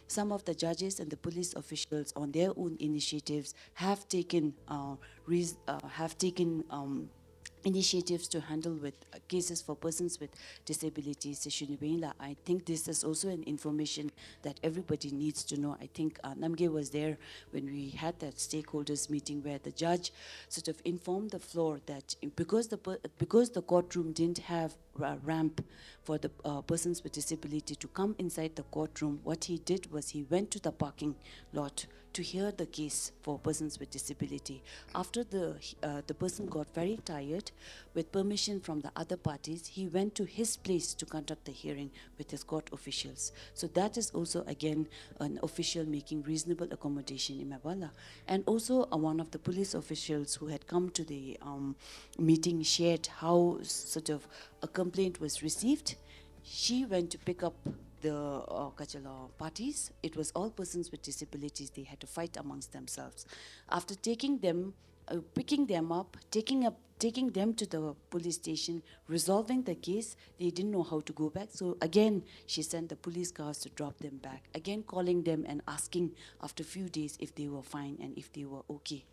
some of the judges and the police officials on their own initiatives have taken initiatives to handle with cases for persons with disabilities. I think this is also an information that everybody needs to know. I think Namge was there when we had that stakeholders meeting where the judge sort of informed the floor that because the courtroom didn't have a ramp for the persons with disability to come inside the courtroom, what he did was he went to the parking lot to hear the case for persons with disability. After the person got very tired, with permission from the other parties, he went to his place to conduct the hearing with his court officials. So that is also, again, an official making reasonable accommodation in Mawala. And also one of the police officials who had come to the meeting shared how sort of a complaint was received. She went to pick up the Kachala parties. It was all persons with disabilities. They had to fight amongst themselves. After taking them, picking them up, taking them to the police station, resolving the case, they didn't know how to go back. So again, she sent the police cars to drop them back. Again, calling them and asking after a few days if they were fine and if they were okay.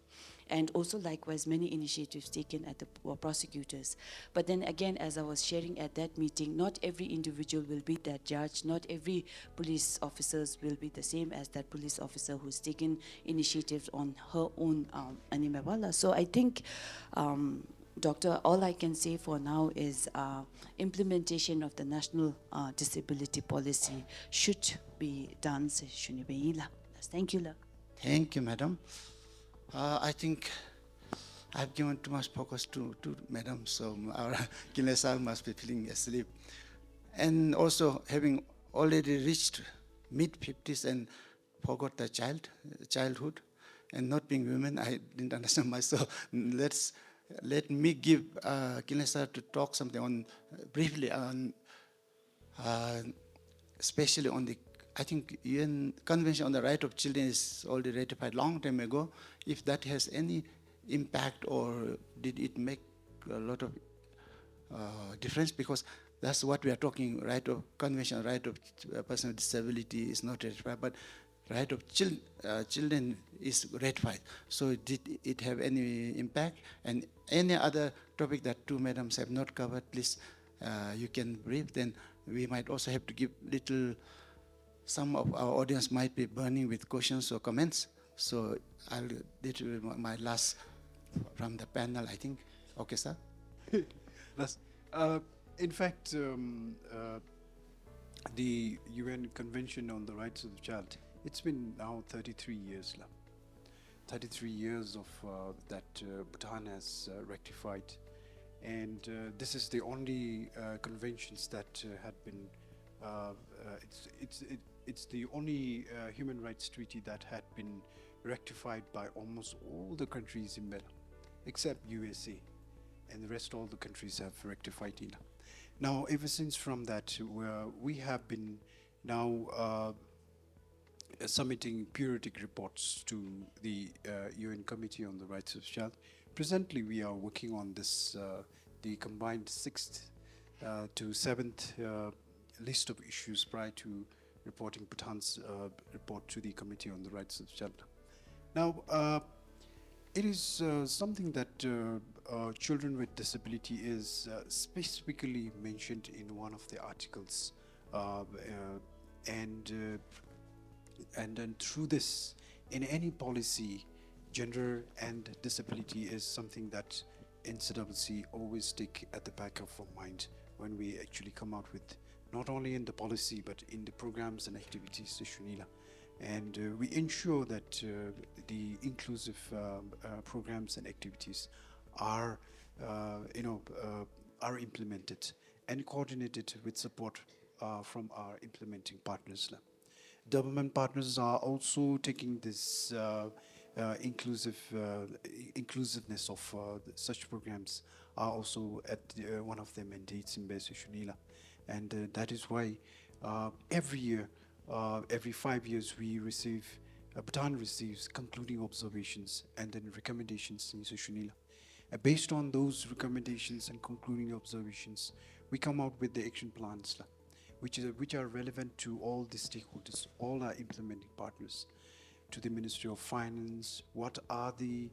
And also likewise, many initiatives taken at the prosecutors. But then again, as I was sharing at that meeting, not every individual will be that judge, not every police officers will be the same as that police officer who's taken initiatives on her own animewala. So I think, Doctor, all I can say for now is implementation of the national disability policy should be done. Thank you. Thank you, madam. I think I've given too much focus to madam, so our Kinley sir must be feeling asleep. And also having already reached mid-50s and forgot the childhood, and not being women, I didn't understand myself. Let me give Kinley sir to talk something on briefly on, especially on the, I think UN Convention on the Right of Children is already ratified long time ago. If that has any impact, or did it make a lot of difference? Because that's what we are talking, right of convention, right of person with disability is not ratified, but right of children is ratified. So did it have any impact? And any other topic that two madams have not covered, please, you can brief. Then we might also have to give little, some of our audience might be burning with questions or comments. So this will be my last from the panel, I think. Okay, sir? In fact, the UN Convention on the Rights of the Child, it's been now 33 years. 33 years of that Bhutan has rectified. And this is the only conventions that had been, it's the only human rights treaty that had been rectified by almost all the countries in MENA, except USA, and the rest all the countries have rectified it. Now, ever since from that, we have been now submitting periodic reports to the UN Committee on the Rights of Child. Presently, we are working on this, the combined sixth to seventh list of issues prior to reporting Bhutan's report to the Committee on the Rights of Child. Now, it is something that children with disability is specifically mentioned in one of the articles, and then through this, in any policy, gender and disability is something that NCWC always take at the back of our mind when we actually come out with, not only in the policy but in the programs and activities, Shunila. And we ensure that the inclusive programs and activities are, are implemented and coordinated with support from our implementing partners. Government partners are also taking this inclusiveness of such programs are also at one of their mandates in Base Shunila. And that is why every year, every 5 years, we receive, Bhutan receives concluding observations and then recommendations in Shunila. Based on those recommendations and concluding observations, we come out with the action plans, which are relevant to all the stakeholders, all our implementing partners, to the Ministry of Finance. What are the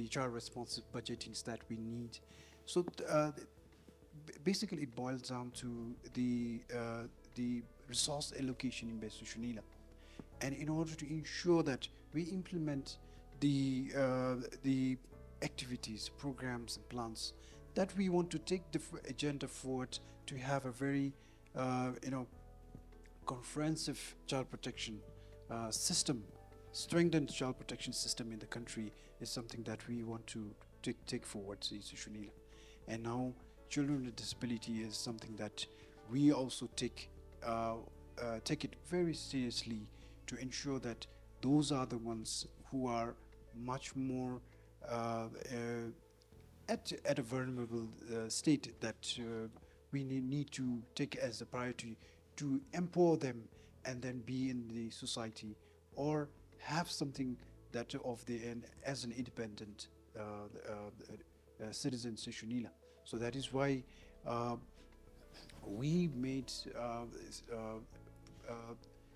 child responsive budgetings that we need? So basically, it boils down to the resource allocation in Besu Shunila, and in order to ensure that we implement the activities, programs, and plans that we want to take the agenda forward to have a very, comprehensive child protection system, strengthened child protection system in the country is something that we want to take forward, Shunila. And now, children with disability is something that we also take it very seriously to ensure that those are the ones who are much more at a vulnerable state that we need to take as a priority to empower them and then be in the society or have something that of the as an independent citizen, Shunila. So that is why we made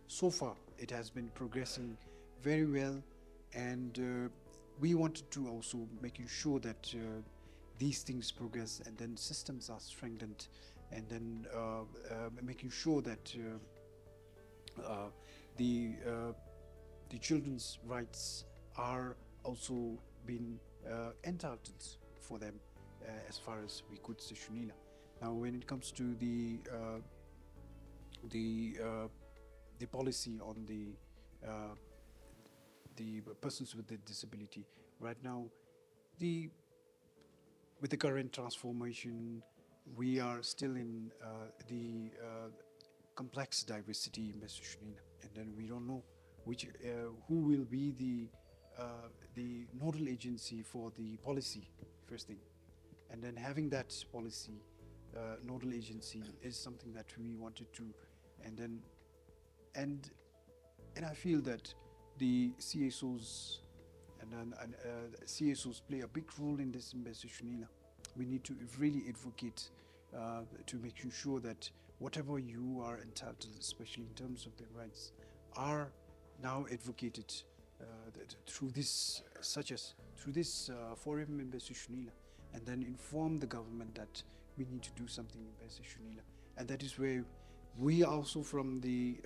so far it has been progressing very well, and we wanted to also making sure that these things progress and then systems are strengthened, and then making sure that the children's rights are also being entitled for them as far as we could say Shunila. Now, when it comes to the policy on the persons with the disability, right now, with the current transformation, we are still in the complex diversity in West Shunila, and then we don't know who will be the nodal agency for the policy, first thing, and then having that policy nodal agency is something that we wanted to, and I feel that the CSOs and CSOs play a big role in this in West Shunila. We need to really advocate to make sure that whatever you are entitled, especially in terms of their rights, are now advocated through this, forum in Besi Shunila, and then inform the government that we need to do something in Besi Shunila. And that is where we also, from the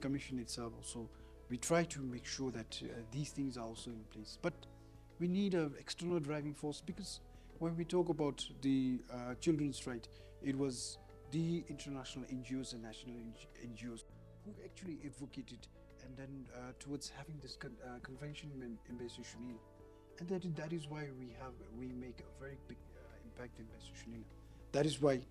commission itself, also we try to make sure that these things are also in place. But we need an external driving force, because when we talk about the children's right, it was the international NGOs and national NGOs who actually advocated and then towards having this convention in Besi Shunila. And that is why we make a very big impact in Besi Shunila. That is why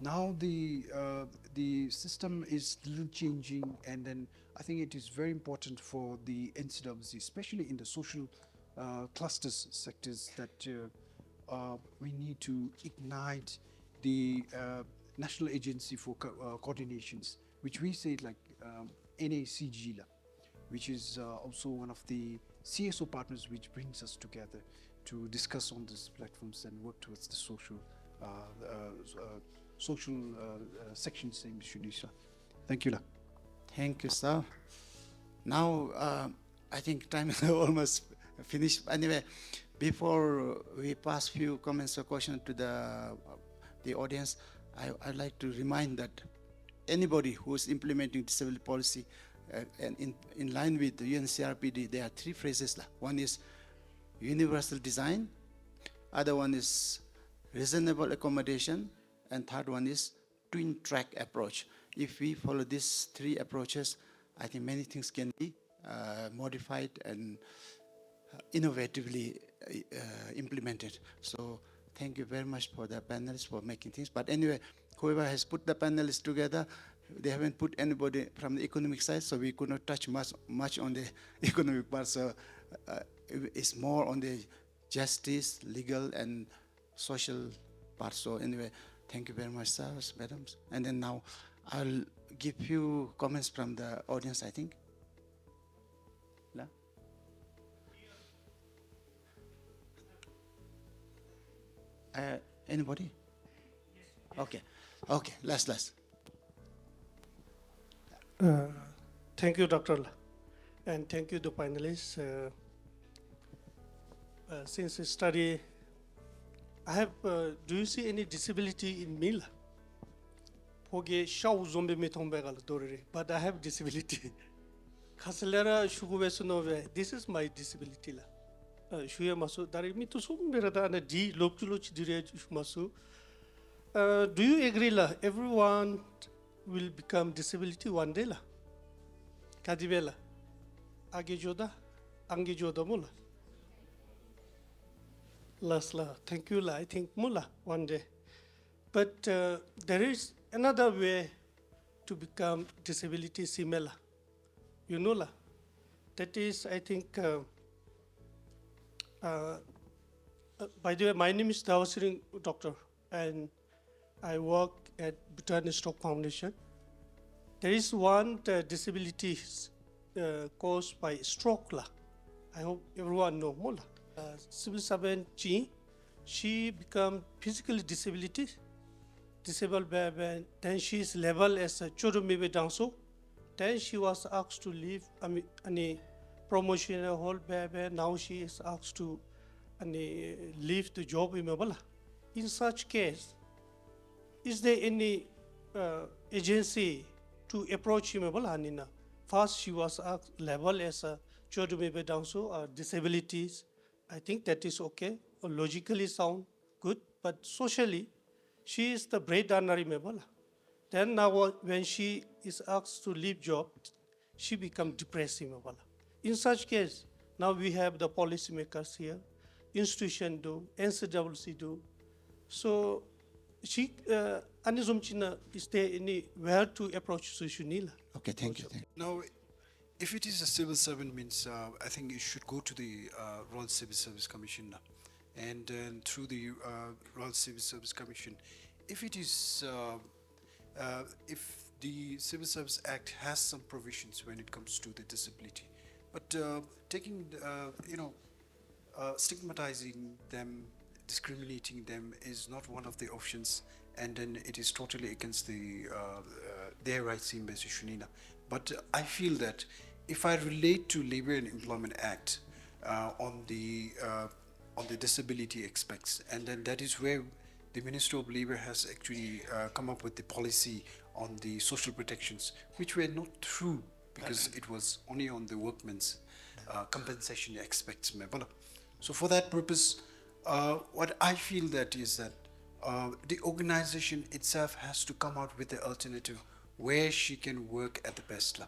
now the system is little changing, and then I think it is very important for the NCWC, especially in the social clusters sectors, that we need to ignite the National Agency for Coordinations, which we say like NACG, which is also one of the CSO partners which brings us together to discuss on these platforms and work towards the social sections in Indonesia. Thank you. Thank you, sir. Now, I think time is almost finished. Anyway, before we pass few comments or questions to the audience, I'd like to remind that anybody who is implementing disability policy and in line with the UNCRPD, there are three phrases. One is universal design, other one is reasonable accommodation, and third one is twin track approach. If we follow these three approaches, I think many things can be modified and innovatively implemented. So thank you very much for the panelists for making things. But anyway, whoever has put the panelists together, they haven't put anybody from the economic side, so we could not touch much on the economic part. So it's more on the justice, legal, and social part. So anyway, thank you very much, sirs, madams. And then now I'll give you comments from the audience, I think. La? Anybody? Okay. Okay, last. Thank you, Dr. La, and thank you to panelists. Since I study, I have, do you see any disability in me? Poge shao zombi me tombegal dorere, but I have disability. Kaselera shugubesunove, this is my disability la. Shuya masu, dari mi to sumbera na di lokuloch dire masu. Do you agree la? Everyone will become disability one day la. Kadibela, age joda, ange joda mula. Last la, thank you la. I think mula one day, but there is another way to become disability similar. You know la. That is, I think. By the way, my name is Dawasiring Doctor, and I work at Bhutan Stroke Foundation. There is one disability caused by stroke la. I hope everyone know more la. Civil servant she become physically disabled, then she is labeled as a chodumebe danso. Then she was asked to leave. Any promotion whole now she is asked to leave the job. In such case, is there any agency to approach him? First, she was labeled as a chodumebe danso or disabilities. I think that is okay, or logically sound good, but socially, she is the breadwinner. Then now, when she is asked to leave job, she become depressed. In such case, now we have the policymakers here, institution do, NCWC do. So, she, is there any where to approach Sushunila? Okay, thank you. Now, if it is a civil servant, means I think it should go to the Royal Civil Service Commission, and then through the Royal Civil Service Commission, if it is, if the Civil Service Act has some provisions when it comes to the disability, but taking, stigmatizing them, discriminating them is not one of the options, and then it is totally against the their rights in Shunina. But I feel that if I relate to Labor and Employment Act on the disability aspects, and then that is where the Minister of Labor has actually come up with the policy on the social protections, which were not true because it was only on the workmen's compensation aspects. So for that purpose, what I feel that is that the organization itself has to come out with the alternative where she can work at the best,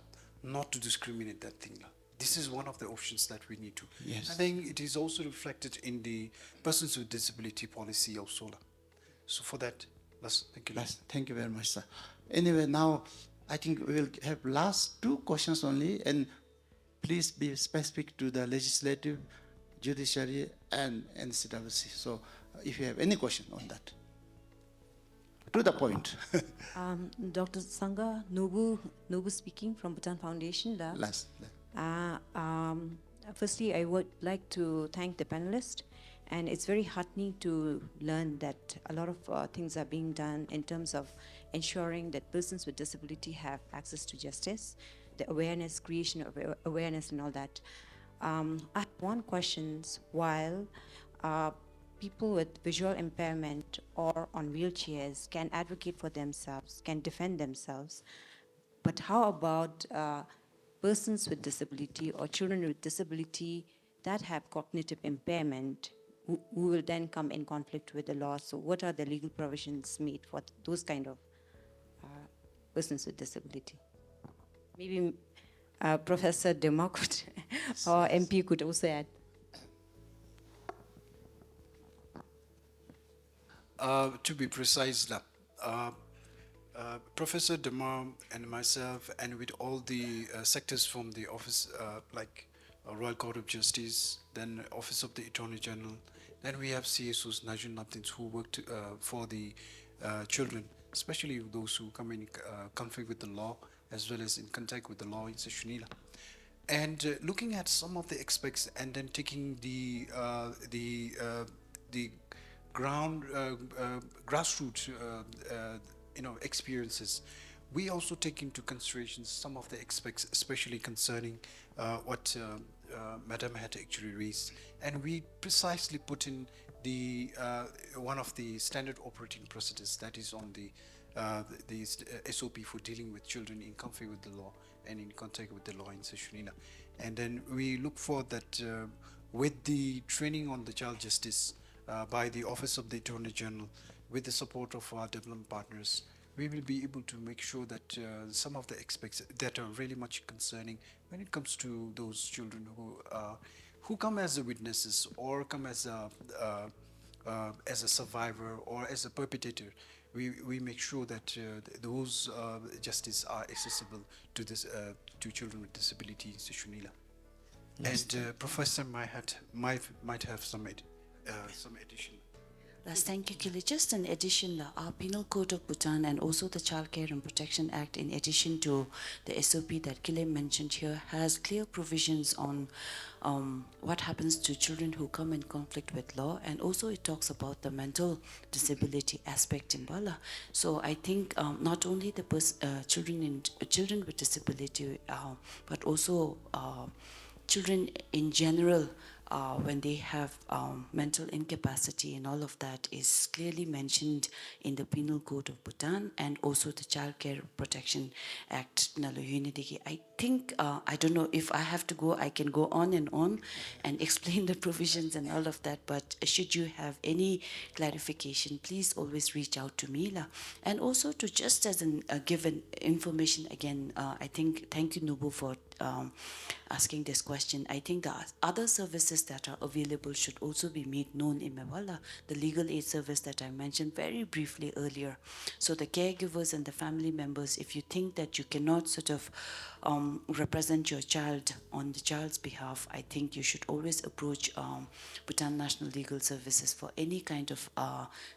not to discriminate that thing. This is one of the options that we need to. Yes. I think it is also reflected in the Persons with Disability policy also. So for that, thank you. Thank you very much, sir. Anyway, now I think we will have last two questions only, and please be specific to the legislative, judiciary, and NCWC. So if you have any question on that. To the point. Dr. Sanga, Nobu speaking from Bhutan Foundation. Last. Firstly, I would like to thank the panelists, and it's very heartening to learn that a lot of things are being done in terms of ensuring that persons with disability have access to justice, the awareness, creation of awareness and all that. I have one question. While people with visual impairment or on wheelchairs can advocate for themselves, can defend themselves, but how about persons with disability or children with disability that have cognitive impairment who will then come in conflict with the law? So what are the legal provisions made for those kind of persons with disability? Maybe Professor Dema could or MP could also add. To be precise, Professor Dema and myself, and with all the sectors from the office, like Royal Court of Justice, then Office of the Attorney General, then we have CSOs, Najun Naptins, who work for the children, especially those who come in conflict with the law, as well as in contact with the law in Seshunila. And looking at some of the aspects, and then taking the grassroots experiences, we also take into consideration some of the aspects, especially concerning what Madam had actually raised, and we precisely put in the one of the standard operating procedures that is on the SOP for dealing with children in conflict with the law and in contact with the law in Seshunila. And then we look for that with the training on the child justice by the Office of the Attorney General, with the support of our development partners, we will be able to make sure that some of the aspects that are really much concerning when it comes to those children who come as the witnesses or come as a survivor or as a perpetrator, we make sure that those justice are accessible to this to children with disability in Seshunila. And Professor might have some addition. Yes, thank you, Kili. Just in addition, our Penal Code of Bhutan and also the Child Care and Protection Act, in addition to the SOP that Kili mentioned here, has clear provisions on what happens to children who come in conflict with law, and also it talks about the mental disability aspect in Bala. So I think not only the children with disability, but also children in general, when they have mental incapacity and all of that is clearly mentioned in the Penal Code of Bhutan and also the Child Care Protection Act. I think, I don't know if I have to go, I can go on and explain the provisions and all of that, but should you have any clarification, please always reach out to me. And also to just as a given information again, I think, thank you Nubu for asking this question. I think the other services that are available should also be made known in Mewala, the legal aid service that I mentioned very briefly earlier. So the caregivers and the family members, if you think that you cannot sort of represent your child on the child's behalf, I think you should always approach Bhutan National Legal Services for any kind of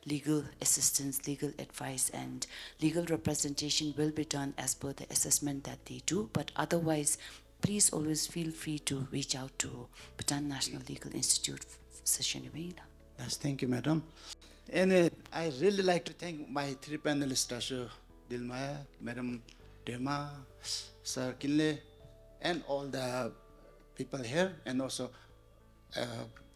legal assistance, legal advice, and legal representation will be done as per the assessment that they do. But otherwise, please always feel free to reach out to Bhutan National Legal Institute Seshunila. Yes, thank you, Madam. And I really like to thank my three panelists, Dr. Dil Maya, Madam Dema, Sir Kinley, and all the people here, and also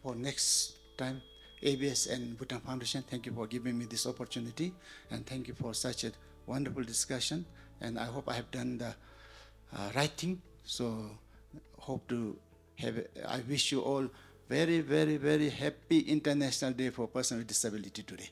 for next time, ABS and Bhutan Foundation, thank you for giving me this opportunity, and thank you for such a wonderful discussion, and I hope I have done the right thing. So hope to have, I wish you all very, very, very happy International Day for Persons with Disability today.